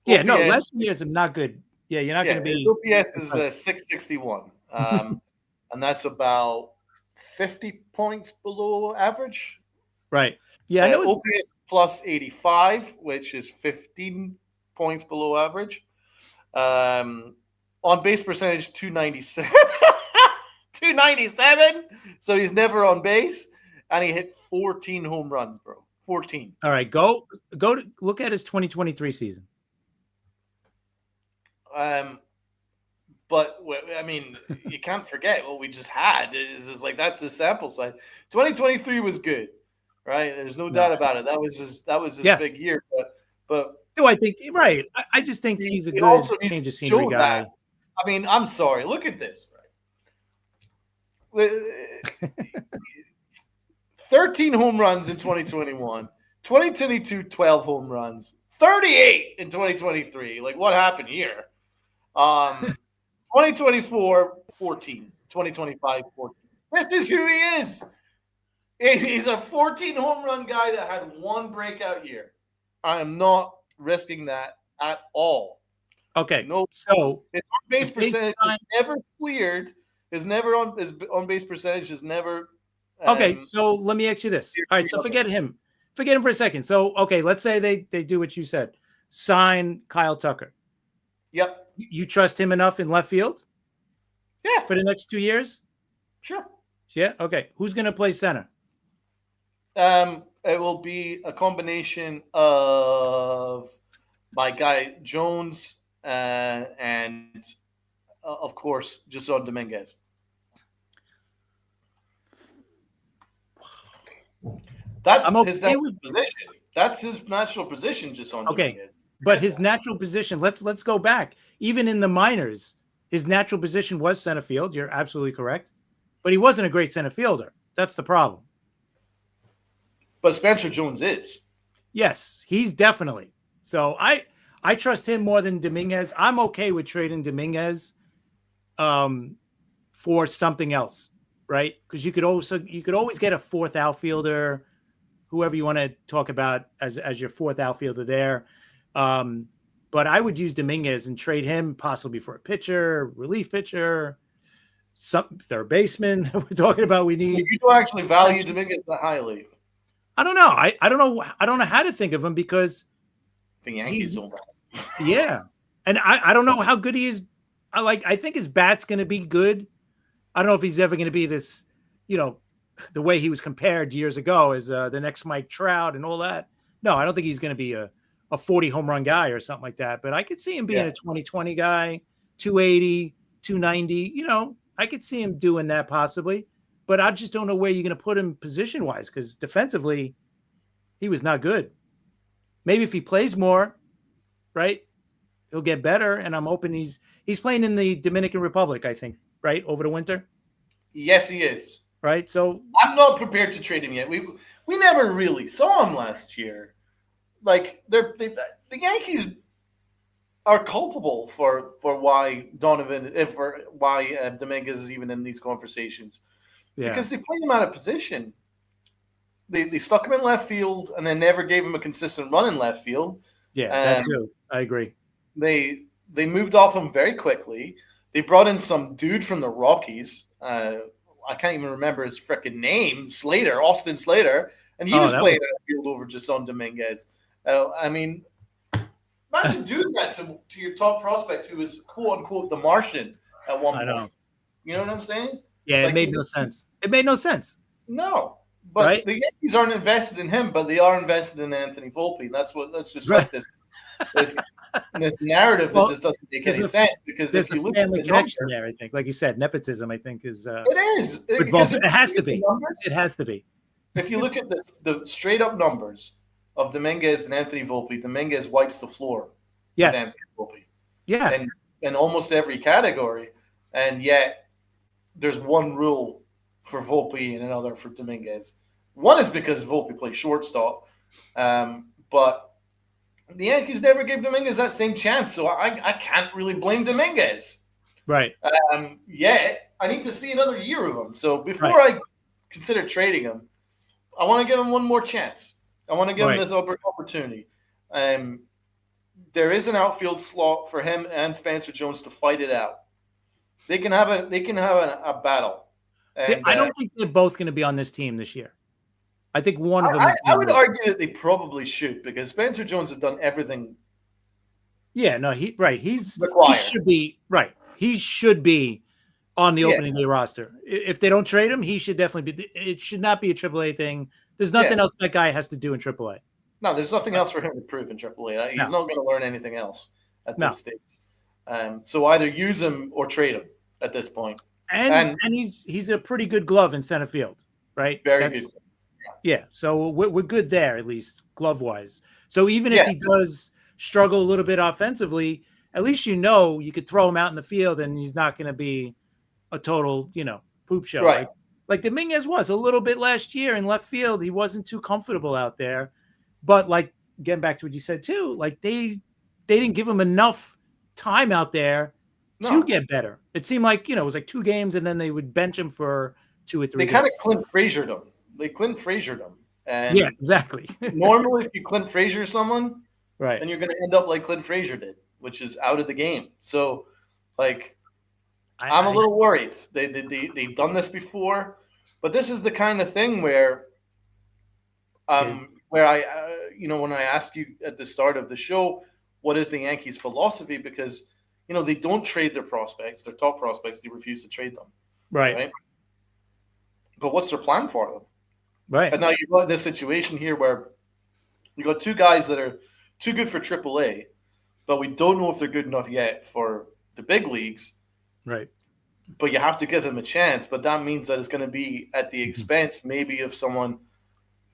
Yeah, no, last years are not good. Yeah, you're not going to be. OPS is 661, and that's about 50 points below average. Right. Yeah. OPS plus 85, which is 15 points below average. On base percentage 297. 297. So he's never on base, and he hit 14 home runs, bro. 14. All right, go to look at his 2023 season. But I mean, you can't forget what we just had. It's just like, that's the sample size. 2023 was good, right? There's no doubt about it. That was his big year. But no, I think right. I just think he's a good change of scenery guy. I mean, I'm sorry. Look at this. Right? 13 home runs in 2021. 2022, 12 home runs. 38 in 2023. Like, what happened here? 2024, 14. 2025, 14. This is who he is. He's a 14 home run guy that had one breakout year. I am not risking that at all. Okay. No. So his on base percentage is never cleared. His on base percentage has never Okay, so let me ask you this. All right, so forget him. Forget him for a second. So, okay, let's say they do what you said. Sign Kyle Tucker. Yep. You trust him enough in left field? Yeah. For the next 2 years? Sure. Yeah. Okay. Who's going to play center? It will be a combination of my guy Jones and of course Jason Dominguez. That's his natural position. That's his natural position, Jason Dominguez. But his natural position. Let's go back. Even in the minors, his natural position was center field. You're absolutely correct. But he wasn't a great center fielder. That's the problem. But Spencer Jones is. Yes, he's definitely. So I trust him more than Dominguez. I'm okay with trading Dominguez for something else, right? Because you could always get a fourth outfielder, whoever you want to talk about as your fourth outfielder there. But I would use Dominguez and trade him possibly for a pitcher, relief pitcher, some third baseman. We're talking about we need. You don't actually value Dominguez that highly. I don't know. I don't know. I don't know how to think of him because the Yankees don't. Yeah, and I don't know how good he is. I think his bat's going to be good. I don't know if he's ever going to be this, the way he was compared years ago as the next Mike Trout and all that. No, I don't think he's going to be a 40 home run guy or something like that. But I could see him being a 20-20 guy, 280, 290. I could see him doing that possibly. But I just don't know where you're going to put him position-wise because defensively, he was not good. Maybe if he plays more, right, he'll get better. And I'm hoping he's playing in the Dominican Republic, I think, right, over the winter. Yes, he is. Right, so I'm not prepared to trade him yet. We never really saw him last year. Like the Yankees are culpable for why Dominguez is even in these conversations. Yeah. Because they played him out of position. They stuck him in left field and then never gave him a consistent run in left field. Yeah, that too. I agree. They moved off him very quickly. They brought in some dude from the Rockies. I can't even remember his freaking name. Austin Slater, and he was playing outfield over Jason Dominguez. Imagine doing that to your top prospect, who was quote unquote the Martian at one point. Know. You know what I'm saying? Yeah, it made no sense. It made no sense. No, but the Yankees aren't invested in him, but they are invested in Anthony Volpe. That's just like this narrative that just doesn't make any sense. Because if you look at the connection there, I think, like you said, nepotism. I think is it is. It has to be. It has to be. If you look at the straight up numbers of Dominguez and Anthony Volpe, Dominguez wipes the floor. Yes. With Anthony Volpe. Yeah. And in almost every category, and yet there's one rule for Volpe and another for Dominguez. One is because Volpe plays shortstop, but the Yankees never gave Dominguez that same chance, so I can't really blame Dominguez. Right. Yet I need to see another year of him. So before I consider trading him, I want to give him one more chance. I want to give him this opportunity. There is an outfield slot for him and Spencer Jones to fight it out. They can have a battle. And, see, I don't think they're both going to be on this team this year. I think one of them. I would argue that they probably should because Spencer Jones has done everything. Yeah, no, he should be right. He should be on the opening day roster. If they don't trade him, he should definitely be. It should not be a AAA thing. There's nothing else that guy has to do in AAA. No, there's nothing else for him to prove in AAA. He's not going to learn anything else at this stage. So either use him or trade him at this point. And he's a pretty good glove in center field, right? Very good. Yeah, so we're good there, at least glove-wise. So even if he does struggle a little bit offensively, at least you could throw him out in the field and he's not going to be a total, poop show. Right. Like Dominguez was a little bit last year in left field. He wasn't too comfortable out there. But, like, getting back to what you said, too, like they didn't give him enough time out there to get better. It seemed like, it was like 2 games and then they would bench him for 2 or 3 games. They kind of Clint Frazier'd him. And yeah, exactly. Normally, if you Clint Frazier someone, right, then you're going to end up like Clint Frazier did, which is out of the game. So, like, I'm a little worried. They've done this before. But this is the kind of thing where when I asked you at the start of the show, what is the Yankees' philosophy? Because, they don't trade their prospects, their top prospects. They refuse to trade them. Right. But what's their plan for them? Right. And now you've got this situation here where you got two guys that are too good for AAA, but we don't know if they're good enough yet for the big leagues. Right. But you have to give them a chance. But that means that it's going to be at the expense maybe of someone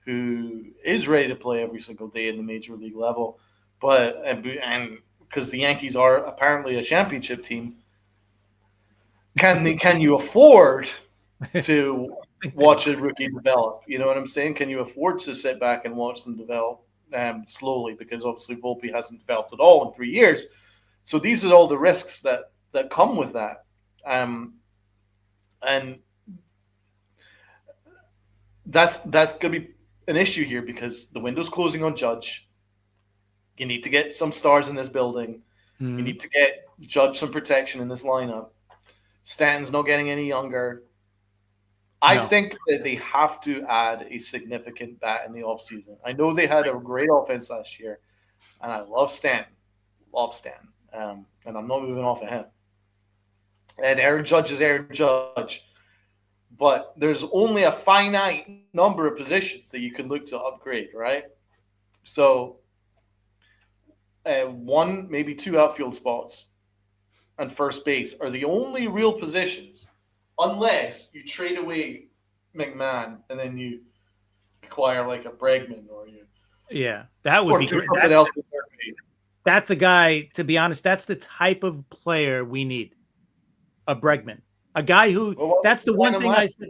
who is ready to play every single day in the major league level. But and because the Yankees are apparently a championship team, can you afford to watch a rookie develop? You know what I'm saying? Can you afford to sit back and watch them develop slowly? Because obviously Volpe hasn't developed at all in 3 years. So these are all the risks that come with that. And that's going to be an issue here because the window's closing on Judge. You need to get some stars in this building. You need to get Judge some protection in this lineup. Stanton's not getting any younger. I think that they have to add a significant bat in the offseason. I know they had a great offense last year, and I love Stanton. And I'm not moving off of him. And Aaron Judge is Aaron Judge. But there's only a finite number of positions that you can look to upgrade, right? So one, maybe two outfield spots and first base are the only real positions, unless you trade away McMahon and then you acquire like a Bregman or you. Yeah, that would be great. That's a guy, to be honest, that's the type of player we need. A Bregman. A guy who that's the one thing I said.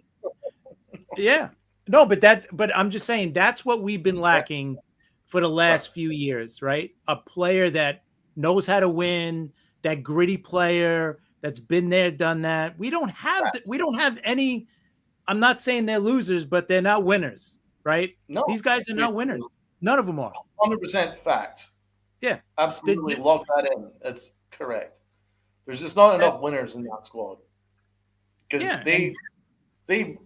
Yeah. No, but I'm just saying that's what we've been lacking for the last few years, right? A player that knows how to win, that gritty player that's been there, done that. We don't have any. I'm not saying they're losers, but they're not winners, right? No, these guys are not winners. None of them are. 100% fact. Yeah, absolutely. Lock that in. That's correct. There's just not enough winners in that squad because they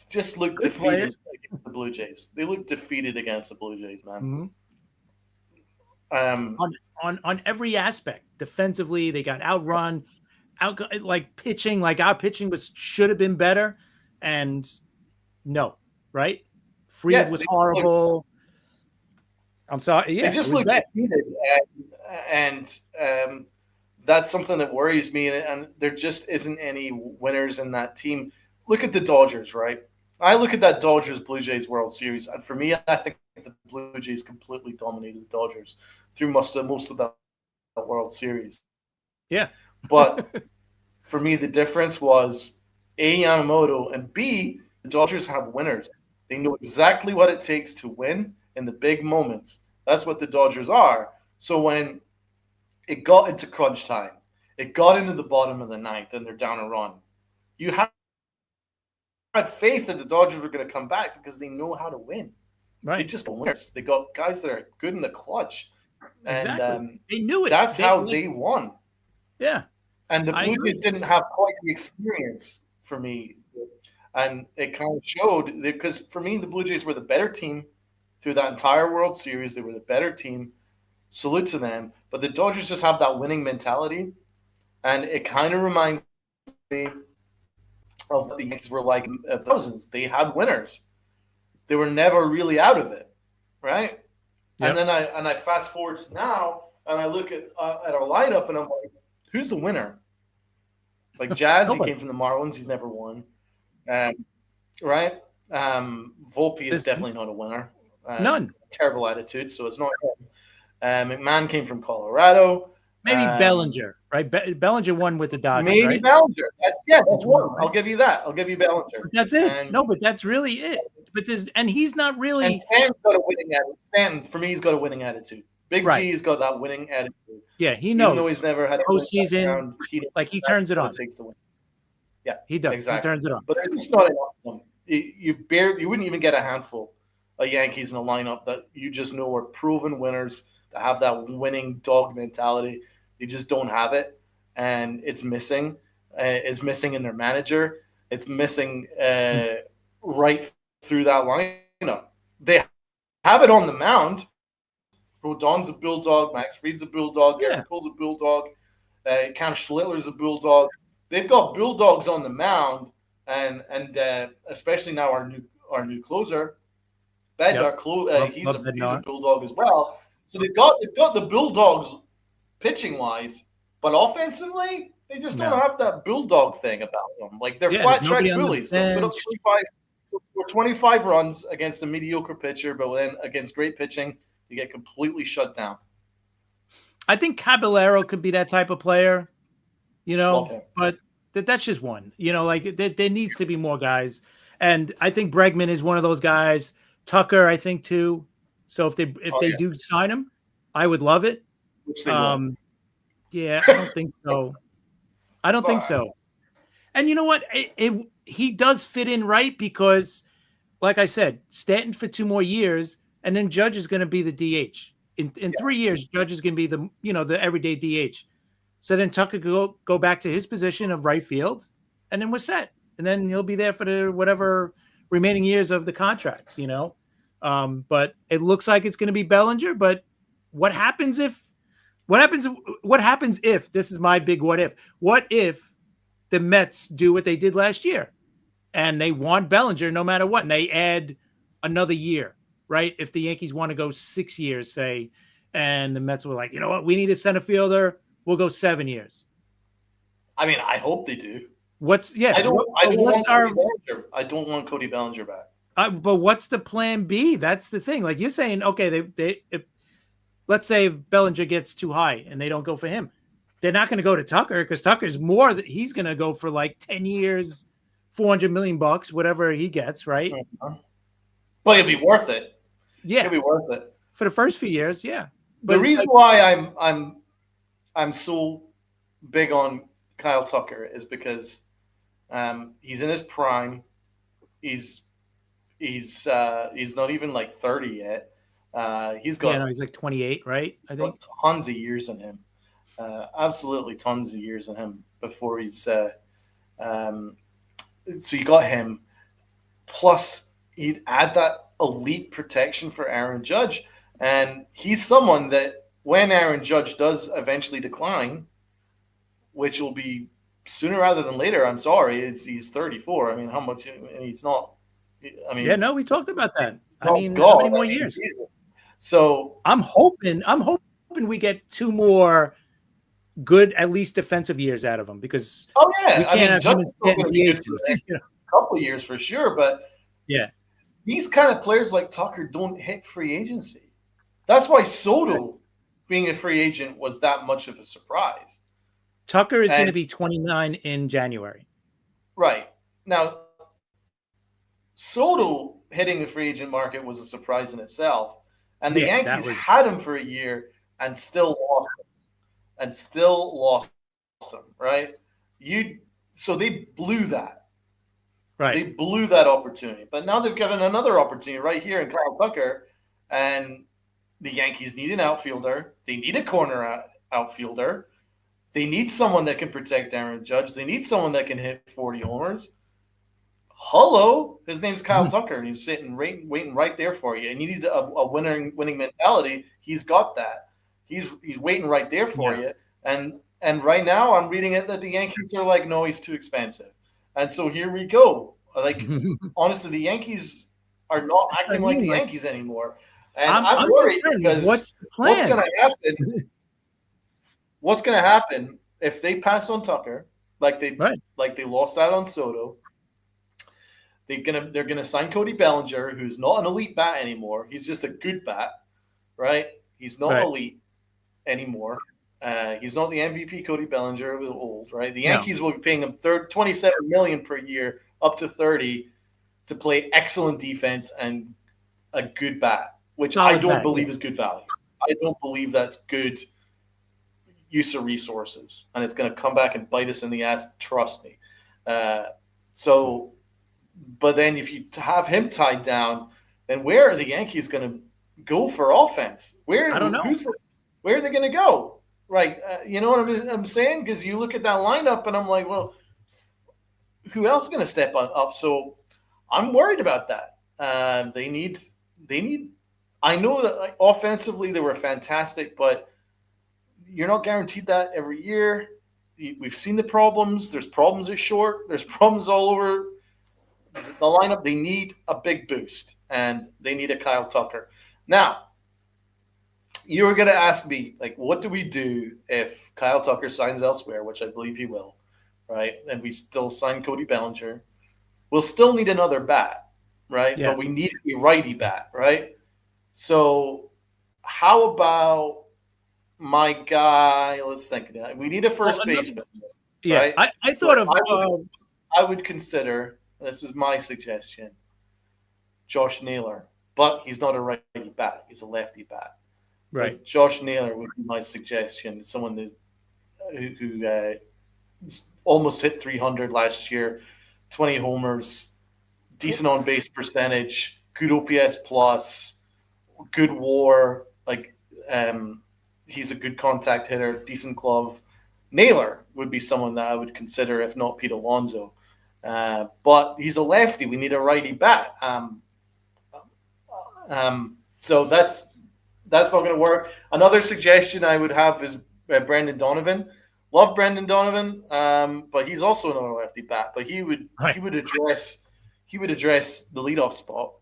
just look defeated against the Blue Jays. They look defeated against the Blue Jays, man. On every aspect, defensively, they got outrun, like pitching. Like our pitching should have been better, and no, right? Fried was horrible. I'm sorry. Yeah, they just look defeated, and that's something that worries me. And there just isn't any winners in that team. Look at the Dodgers, right? I look at that Dodgers Blue Jays World Series, and for me, I think the Blue Jays completely dominated the Dodgers through most of that World Series. Yeah, but for me, the difference was A, Yamamoto, and B, the Dodgers have winners. They know exactly what it takes to win in the big moments. That's what the Dodgers are. So when it got into crunch time, it got into the bottom of the ninth, and they're down a run, you had faith that the Dodgers were going to come back because they know how to win. Right. They just winners. They got guys that are good in the clutch. Exactly. And they knew it. That's how they won. Yeah. And the Blue Jays didn't have quite the experience for me. And it kind of showed because for me, the Blue Jays were the better team through that entire World Series. They were the better team. Salute to them. But the Dodgers just have that winning mentality. And it kind of reminds me of what the Yankees were like in the thousands. They had winners. They were never really out of it, right? Yep. And then I fast forward to now, and I look at our lineup, and I'm like, who's the winner? Like Jazz, he came from the Marlins. He's never won, right? Volpe is definitely not a winner. None. Terrible attitude, so it's not him. McMahon came from Colorado. Maybe Bellinger, right? Bellinger won with the Dodgers. Maybe right? Bellinger. That's one. I'll give you that. I'll give you Bellinger. But that's it. But that's really it. But he's not really. And Stanton's got a winning attitude. Stanton, for me, he's got a winning attitude. Big G's got that winning attitude. Yeah, he knows. Even though he's never had a postseason, he turns it on. It takes to win. Yeah, he does. Exactly. He turns it on. But there's just not enough of them. You wouldn't even get a handful of Yankees in a lineup that you just know are proven winners that have that winning dog mentality. They just don't have it, and it's missing. It's missing in their manager. It's missing right through that lineup. They have it on the mound. Rodon's a bulldog. Max Fried's a bulldog. Yeah. Garrett Cole's a bulldog. Cam Schlittler's a bulldog. They've got bulldogs on the mound, and especially now our new closer, Bednar. He's a bulldog as well. So they've got the bulldogs pitching wise, but offensively they just don't have that bulldog thing about them. Like they're flat track bullies. They'll put up 25 runs against a mediocre pitcher, but then against great pitching, they get completely shut down. I think Caballero could be that type of player, but that's just one. Like there needs to be more guys. And I think Bregman is one of those guys. Tucker, I think, too. So if they do sign him, I would love it. Yeah, I don't think so. I don't think so. And you know what? He does fit in right because, like I said, Stanton for 2 more years, and then Judge is going to be the DH. In 3 years, Judge is going to be the everyday DH. So then Tucker could go back to his position of right field, and then we're set. And then he'll be there for the whatever remaining years of the contracts, But it looks like it's going to be Bellinger. But what happens if this is my big what if? What if the Mets do what they did last year and they want Bellinger no matter what, and they add another year, right? If the Yankees want to go 6 years, say, and the Mets were like, you know what, we need a center fielder, we'll go 7 years. I mean, I hope they do. I don't want Cody Bellinger back. But what's the plan B? That's the thing. Like you're saying, okay, let's say if Bellinger gets too high and they don't go for him, they're not going to go to Tucker because Tucker's more that he's going to go for like 10 years, $400 million, whatever he gets, right? But it'd be worth it. Yeah, it'd be worth it for the first few years. Yeah. But the reason why I'm so big on Kyle Tucker is because he's in his prime. He's not even like 30 yet. He's like 28, right? I think tons of years in him. Absolutely tons of years in him before he's. So you got him. Plus, you'd add that elite protection for Aaron Judge, and he's someone that when Aaron Judge does eventually decline, which will be sooner rather than later. I'm sorry, he's 34. I mean, how much? And he's not. I mean, we talked about that. How many more years? So I'm hoping we get 2 more good, at least defensive years out of him because we can't have him a couple of years for sure. But these kind of players like Tucker don't hit free agency. That's why Soto being a free agent was that much of a surprise. Tucker is going to be 29 in January. Right. Now, Soto hitting the free agent market was a surprise in itself. And the Yankees had him for a year and still lost him. Right? So they blew that. Right. They blew that opportunity. But now they've given another opportunity right here in Kyle Tucker. And the Yankees need an outfielder. They need a corner outfielder. They need someone that can protect Aaron Judge. They need someone that can hit 40 homers. Hello, his name's Kyle Tucker, and he's sitting waiting right there for you. And you need a winning mentality. He's got that. He's waiting right there for you. And right now, I'm reading it that the Yankees are like, no, he's too expensive. And so here we go. Like honestly, the Yankees are not acting like the Yankees anymore. And I'm worried because what's going to happen? What's going to happen if they pass on Tucker, like they lost out on Soto? They're gonna sign Cody Bellinger, who's not an elite bat anymore. He's just a good bat, right? He's not elite anymore. He's not the MVP Cody Bellinger of old, right? The Yankees will be paying him $27 million per year, up to 30, to play excellent defense and a good bat, which I don't believe is good value. I don't believe that's good use of resources, and it's going to come back and bite us in the ass. Trust me. But then if you have him tied down, then where are the Yankees going to go for offense? I don't know. Where are they going to go? Right? You know what I'm saying? Because you look at that lineup, and I'm like, well, who else is going to step up? So I'm worried about that. They need. I know that like, offensively they were fantastic, but you're not guaranteed that every year. We've seen the problems. There's problems at short. There's problems all over the lineup. They need a big boost, and they need a Kyle Tucker. Now, you were going to ask me, like, what do we do if Kyle Tucker signs elsewhere, which I believe he will, right? And we still sign Cody Bellinger. We'll still need another bat, right? Yeah. But we need a righty bat, right? So how about my guy? Let's think of that. We need a first baseman. Yeah, right? I thought of I would consider, this is my suggestion, Josh Naylor. But he's not a righty bat. He's a lefty bat. right. But Josh Naylor would be my suggestion. Someone who almost hit 300 last year, 20 homers, decent on base percentage, good OPS plus, good WAR. Like he's a good contact hitter, decent glove. Naylor would be someone that I would consider, if not Pete Alonso. But he's a lefty. We need a righty bat. So that's not going to work. Another suggestion I would have is Brendan Donovan. Love Brendan Donovan, but he's also another lefty bat. But he would address the leadoff spot.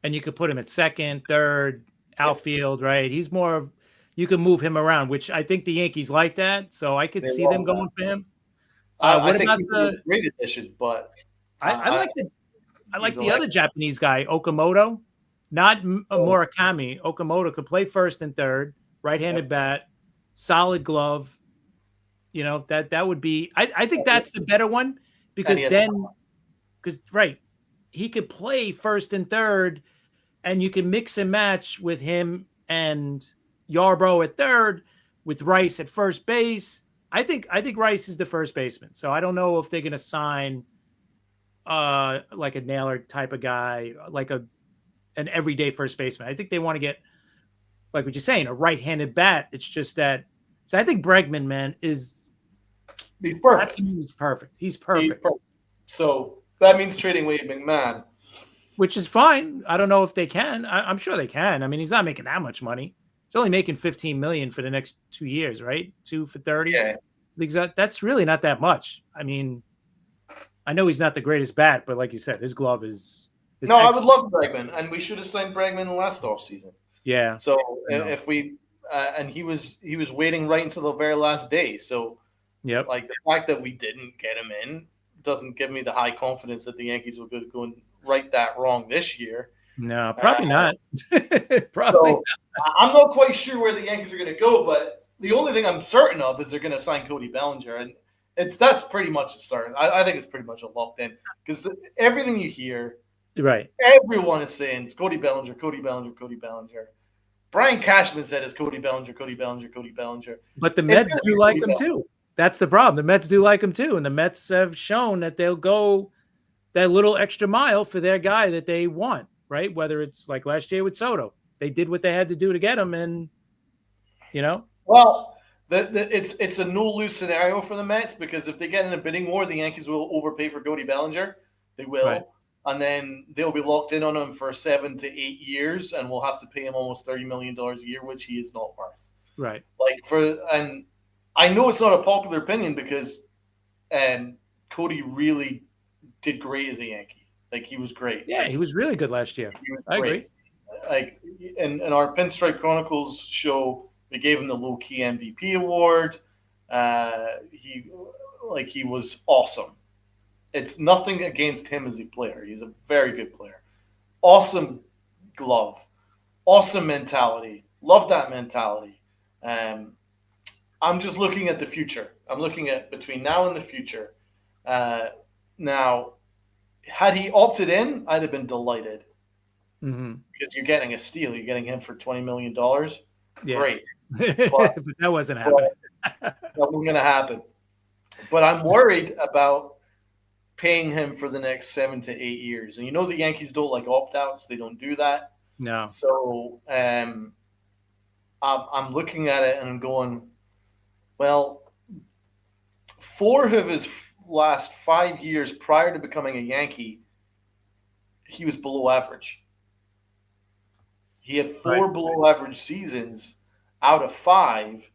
And you could put him at second, third, outfield, right? He's more of, you can move him around, which I think the Yankees like that. So I could see them going for him. I think he's a great addition, but I like the other Japanese guy, Okamoto, not Murakami. Okamoto could play first and third, right-handed bat, solid glove. You know, that would be. I think that's the better one because he could play first and third, and you can mix and match with him and Yarbrough at third, with Rice at first base. I think Rice is the first baseman. So I don't know if they're going to sign like a Naylor type of guy, like an everyday first baseman. I think they want to get, like what you're saying, a right-handed bat. It's just that. So I think Bregman, man, he's perfect. He's perfect. He's perfect. So that means trading Wade McMahon, which is fine. I don't know if they can. I'm sure they can. I mean, he's not making that much money. He's only making $15 million for the next 2 years, right? 2 for 30. Yeah. That's really not that much. I mean, I know he's not the greatest bat, but like you said, his glove is no, excellent. I would love Bregman, and we should have signed Bregman last offseason. Yeah. So if we and he was waiting right until the very last day. So like the fact that we didn't get him in doesn't give me the high confidence that the Yankees will go and right that wrong this year. No, probably not. Probably not. I'm not quite sure where the Yankees are going to go, but the only thing I'm certain of is they're going to sign Cody Bellinger, and that's pretty much a start. I think it's pretty much a locked in because everything you hear, right? Everyone is saying it's Cody Bellinger, Cody Bellinger, Cody Bellinger. Brian Cashman said it's Cody Bellinger, Cody Bellinger, Cody Bellinger. But the Mets do like him too. That's the problem. The Mets do like him too, and the Mets have shown that they'll go that little extra mile for their guy that they want. Right? Whether it's like last year with Soto, they did what they had to do to get him, and you know. Well, it's a no-lose scenario for the Mets because if they get in a bidding war, the Yankees will overpay for Cody Bellinger. They will, and then they'll be locked in on him for 7 to 8 years, and we'll have to pay him almost $30 million a year, which he is not worth. Right. And I know it's not a popular opinion because Cody really did great as a Yankee. Like, he was great. Yeah, he was really good last year. I agree. Like, in our Pinstripe Chronicles show, we gave him the low-key MVP award. He was awesome. It's nothing against him as a player. He's a very good player. Awesome glove. Awesome mentality. Love that mentality. I'm just looking at the future. I'm looking at between now and the future. Now, had he opted in, I'd have been delighted. Mm-hmm. Because you're getting a steal. You're getting him for $20 million. Yeah. Great. But that wasn't happening. That wasn't going to happen. But I'm worried about paying him for the next 7 to 8 years. And you know the Yankees don't like opt-outs. They don't do that. No. So I'm looking at it and I'm going, well, 4 of his last 5 years prior to becoming a Yankee, he was below average. He had 4 Right. below average seasons out of 5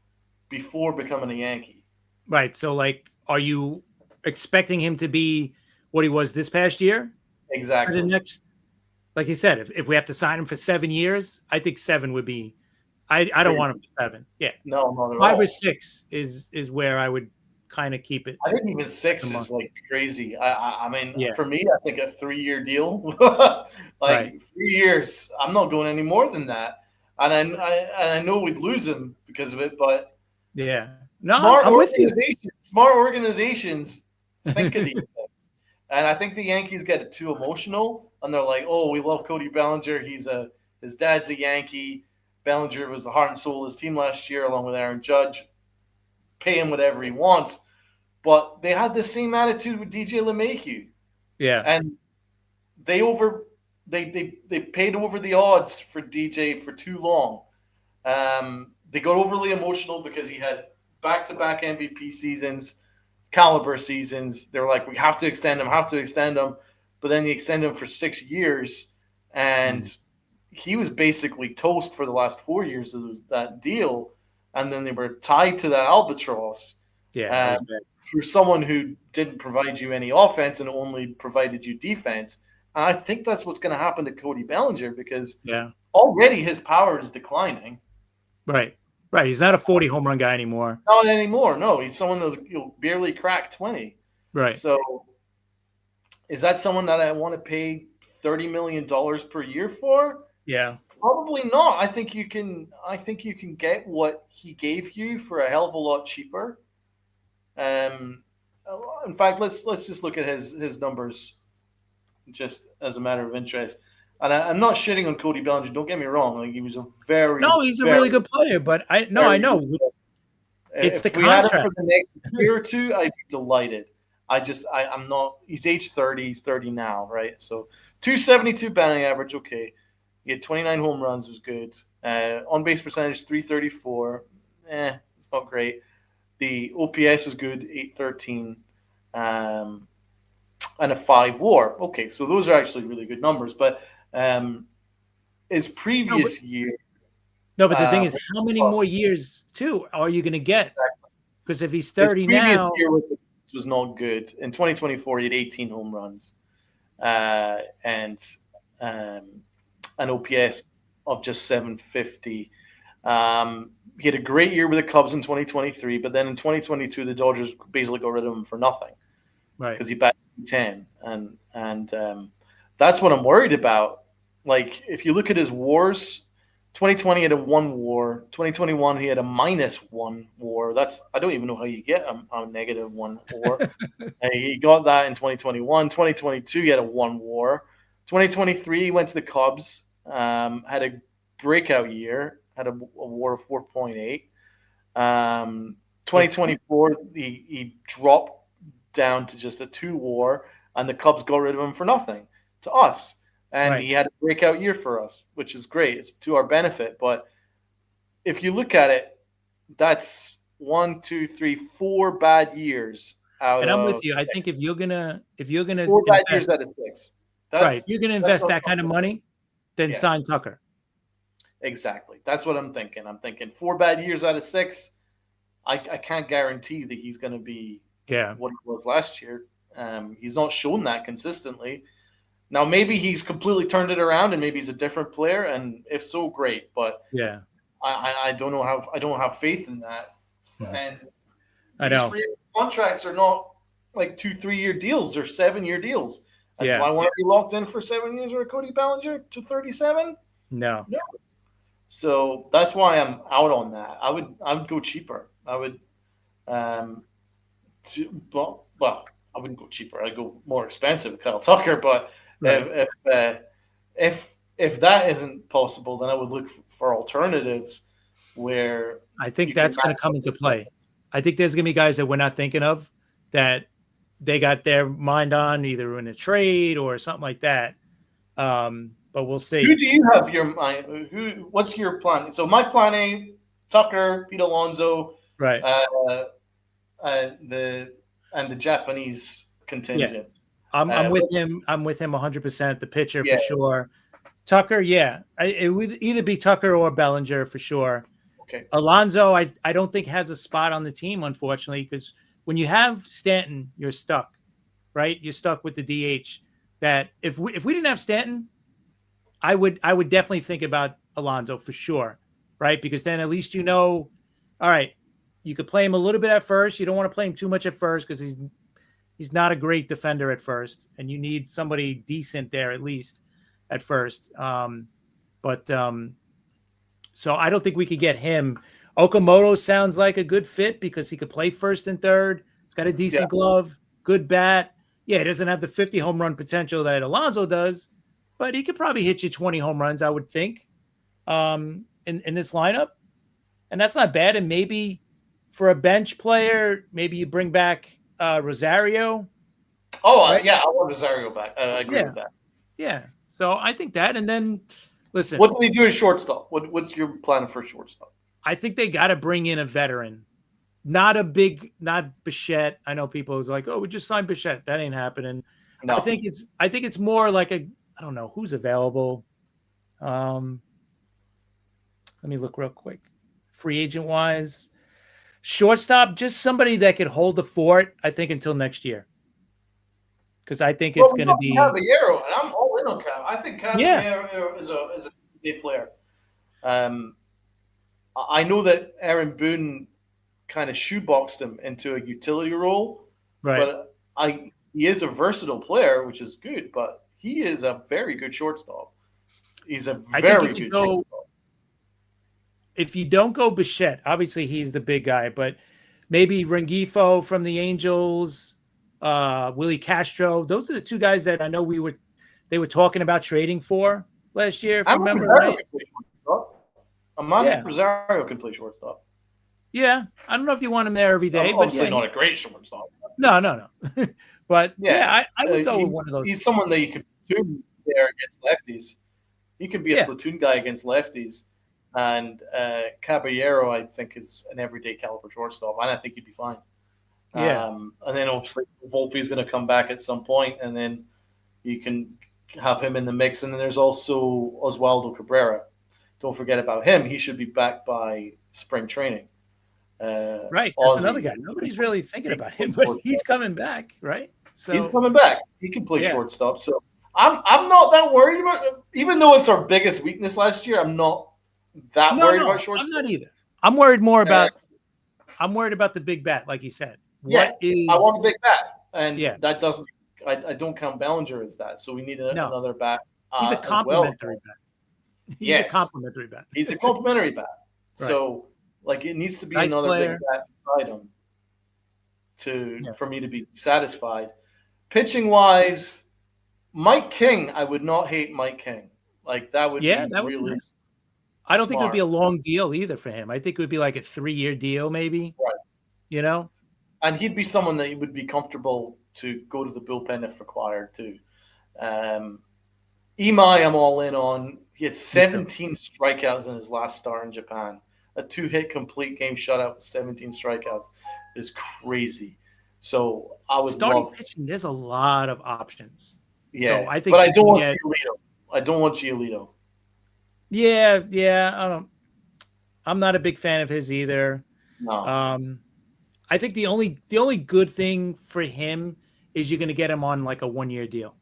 before becoming a Yankee. Right. So, like, are you expecting him to be what he was this past year? For the Exactly. next, like you said, if we have to sign him for 7 years, I think 7 would be. I don't Crazy. want him for 7. Yeah, No, not at 5 or all. 6 is where I would kind of keep it. I think even 6 a is month. like crazy. I mean, Yeah. for me, I think a 3-year deal, like Right. 3 years, I'm not going any more than that. And I know we'd lose him because of it, but Yeah. No, I'm with you. smart organizations think of these things. And I think the Yankees get too emotional, and they're like, "Oh, we love Cody Bellinger. His dad's a Yankee. Bellinger was the heart and soul of his team last year, along with Aaron Judge. Pay him whatever he wants." But they had the same attitude with DJ LeMahieu, Yeah. and they paid over the odds for DJ for too long. They got overly emotional because he had back-to-back MVP seasons, caliber seasons. They're like, we have to extend him, But then they extend him for 6 years, and he was basically toast for the last 4 years of that deal. And then they were tied to that albatross. Yeah. That was bad. Through someone who didn't provide you any offense and only provided you defense. And I think that's what's going to happen to Cody Bellinger because already his power is declining. Right. Right. He's not a 40 home run guy anymore. Not anymore. No, he's someone that'll barely crack 20. Right. So is that someone that I want to pay $30 million per year for? Yeah. Probably not. I think you can get what he gave you for a hell of a lot cheaper. In fact, let's just look at his numbers, just as a matter of interest. And I'm not shitting on Cody Bellinger. Don't get me wrong; like he was he's a really good player. But I know it's if the we had him contract. for the next year or two, I'd be delighted. I'm not. He's age 30. He's 30 now, right? So 272 batting average. Okay, he had 29 home runs. Was good. On base percentage 334. It's not great. The OPS was good, 813, and a 5 WAR. Okay, so those are actually really good numbers. But his previous year. No, but the thing is, how many more years too are you going to get? Because if he's 30 now, year was not good. In 2024, he had 18 home runs, and an OPS of just 750. He had a great year with the Cubs in 2023, but then in 2022, the Dodgers basically got rid of him for nothing, right? Because he batted 10, and that's what I'm worried about. Like if you look at his WARs, 2020 he had a 1 WAR, 2021 he had a -1 WAR. I don't even know how you get a -1 WAR. He got that in 2021. 2022 he had a 1 WAR. 2023 he went to the Cubs, had a breakout year. Had a WAR of 4.8. 2024, he dropped down to just a 2 WAR, and the Cubs got rid of him for nothing to us. And he had a breakout year for us, which is great. It's to our benefit. But if you look at it, that's 1, 2, 3, 4 bad years out. And I'm with you. I think if you're gonna 4 bad years out of 6. If you're gonna invest that kind of money, then sign Tucker. Exactly. That's what I'm thinking. I'm thinking 4 bad years out of 6. I can't guarantee that he's going to be what he was last year. He's not shown that consistently. Now, maybe he's completely turned it around and maybe he's a different player. And if so, great. But I don't know how I don't have faith in that. And I know free contracts are not like 2-3 year deals. They're 7-year deals. Do I want to be locked in for 7 years or a Cody Bellinger to 37? No. So that's why I'm out on that. I would go cheaper. I would, I wouldn't go cheaper. I'd go more expensive, Kyle Tucker. But if that isn't possible, then I would look for alternatives where I think that's going to come into play. I think there's going to be guys that we're not thinking of that they got their mind on either in a trade or something like that. But we'll see. Who do you have your mind? What's your plan? So my plan A: Tucker, Pete Alonso, right? The Japanese contingent. I'm with him. I'm with him 100%. The pitcher Yeah. for sure. Tucker, yeah. It would either be Tucker or Bellinger for sure. Okay. Alonso, I don't think has a spot on the team, unfortunately, because when you have Stanton, you're stuck, right? You're stuck with the DH. That if we didn't have Stanton, I would definitely think about Alonso for sure, right? Because then at least all right, you could play him a little bit at first. You don't want to play him too much at first because he's not a great defender at first, and you need somebody decent there at least at first. So I don't think we could get him. Okamoto sounds like a good fit because he could play first and third. He's got a decent glove, good bat. Yeah, he doesn't have the 50 home run potential that Alonso does, but he could probably hit you 20 home runs, I would think, in this lineup. And that's not bad. And maybe for a bench player, maybe you bring back Rosario. Oh, right? Yeah, I want Rosario back. I agree with that. Yeah. So I think that. And then, listen. What do we do at shortstop? What's your plan for shortstop? I think they got to bring in a veteran. Not Bichette. I know people is like, oh, we just signed Bichette. That ain't happening. No. I think it's more like I don't know who's available. Let me look real quick. Free agent wise, shortstop, just somebody that could hold the fort, I think, until next year. Because I think it's going to be Caballero, and I'm all in on Caballero. I think Caballero is a good player. I know that Aaron Boone kind of shoeboxed him into a utility role, right? But he is a versatile player, which is good. But he is a very good shortstop. He's a very good shortstop. If you don't go Bichette, obviously he's the big guy, but maybe Rengifo from the Angels, Willie Castro. Those are the two guys that I know they were talking about trading for last year. If you remember, right? Rosario can play shortstop. Yeah, I don't know if you want him there every day, but obviously not a great shortstop. No. But I would go with one of those. He's someone that you could platoon there against lefties. He could be a platoon guy against lefties. And Caballero, I think, is an everyday caliber shortstop, and I think he'd be fine. Yeah. And then obviously Volpe is going to come back at some point, and then you can have him in the mix. And then there's also Oswaldo Cabrera. Don't forget about him. He should be back by spring training. Right. That's another guy. Nobody's really thinking about him, but he's coming back, right? So he's coming back. He can play shortstop. So I'm not that worried about it. Even though it's our biggest weakness last year, I'm not that worried about shortstop. I'm not either. I'm worried more about the big bat, like you said. I want a big bat. And that doesn't I don't count Bellinger as that. So we need another bat. He's a complimentary bat. He's a complimentary bat. He's a complimentary bat. Right. So it needs to be another big bat beside him for me to be satisfied. Pitching wise, Mike King, I would not hate Mike King. That would be really nice. I don't think it would be a long deal either for him. I think it would be like a 3-year deal, maybe. Right. And he'd be someone that would be comfortable to go to the bullpen if required too. Imai, I'm all in on. He had 17 strikeouts in his last start in Japan. A 2-hit complete game shutout with 17 strikeouts is crazy. So I would starting pitching. There's a lot of options. Yeah, so I think, but I don't want Giolito. I don't want Giolito. Yeah. I'm not a big fan of his either. No. I think the only good thing for him is you're going to get him on like a 1-year deal.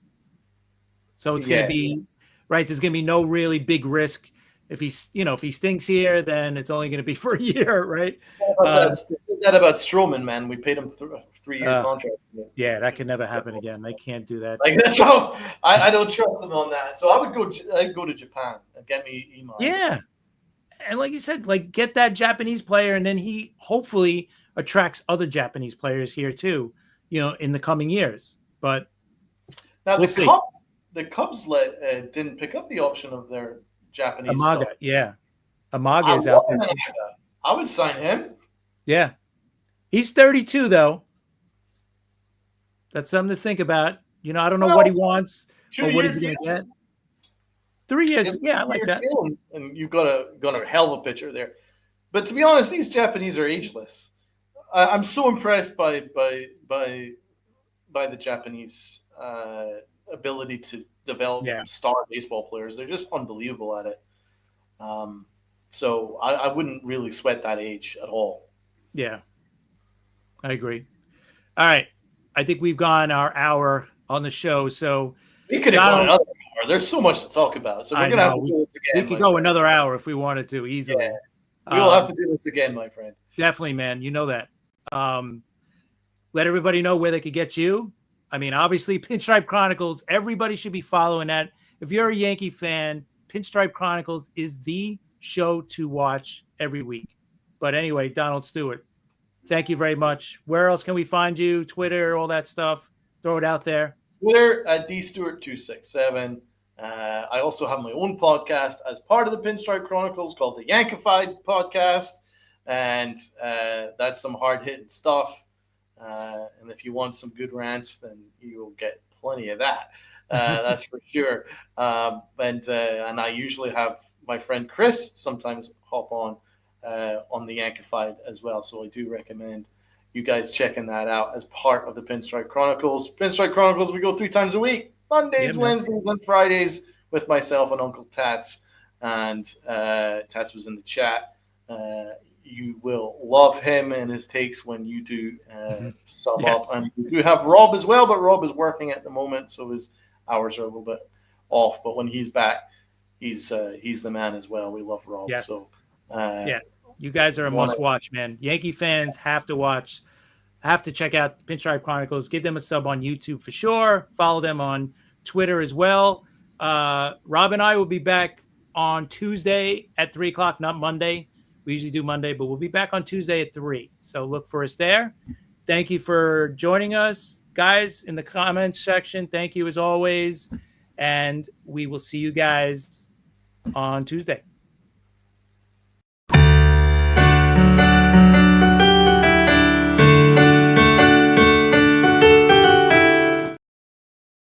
So it's going to be right. There's going to be no really big risk. If he stinks here, then it's only going to be for a year, right? That about Stroman, man. We paid him a 3-year contract. Yeah, that can never happen again. They can't do that. So I don't trust them on that. So I'd go to Japan and get me Imai. Yeah, and like you said, get that Japanese player, and then he hopefully attracts other Japanese players here too. In the coming years. But now the Cubs didn't pick up the option of their Japanese Amaga, stuff. yeah. Amaga is out there. I would sign him. Yeah. He's 32, though. That's something to think about. I don't know what he wants or what he's going to get. 3 years. I like that. And you've got a hell of a pitcher there. But to be honest, these Japanese are ageless. I'm so impressed by the Japanese. ability to develop star baseball players. They're just unbelievable at it. So I wouldn't really sweat that age at all. Yeah, I agree. All right. I think we've gone our hour on the show. So we could have gone another hour. There's so much to talk about. So we're going to have to do this again. We could go another hour if we wanted to easily. Yeah. We will have to do this again, my friend. Definitely, man. You know that. Let everybody know where they could get you. I mean, obviously, Pinstripe Chronicles, everybody should be following that. If you're a Yankee fan, Pinstripe Chronicles is the show to watch every week. But anyway, Donald Stewart, thank you very much. Where else can we find you? Twitter, all that stuff. Throw it out there. Twitter at dstewart267. I also have my own podcast as part of the Pinstripe Chronicles called the Yankified Podcast. And that's some hard-hitting stuff. And if you want some good rants, then you'll get plenty of that. That's for sure. And I usually have my friend Chris sometimes hop on the Yankified as well. So I do recommend you guys checking that out as part of the Pinstripe Chronicles. Pinstripe Chronicles, we go 3 times a week. Mondays, Wednesdays, and Fridays with myself and Uncle Tats. And Tats was in the chat. You will love him and his takes when you do sub up. And we do have Rob as well, but Rob is working at the moment, so his hours are a little bit off. But when he's back, he's the man as well. We love Rob. Yes. So you guys are a must-watch, man. Yankee fans have to watch. Have to check out Pinstripe Chronicles. Give them a sub on YouTube for sure. Follow them on Twitter as well. Rob and I will be back on Tuesday at 3 o'clock, not Monday. We usually do Monday, but we'll be back on Tuesday at 3. So look for us there. Thank you for joining us, guys, in the comments section. Thank you as always. And we will see you guys on Tuesday.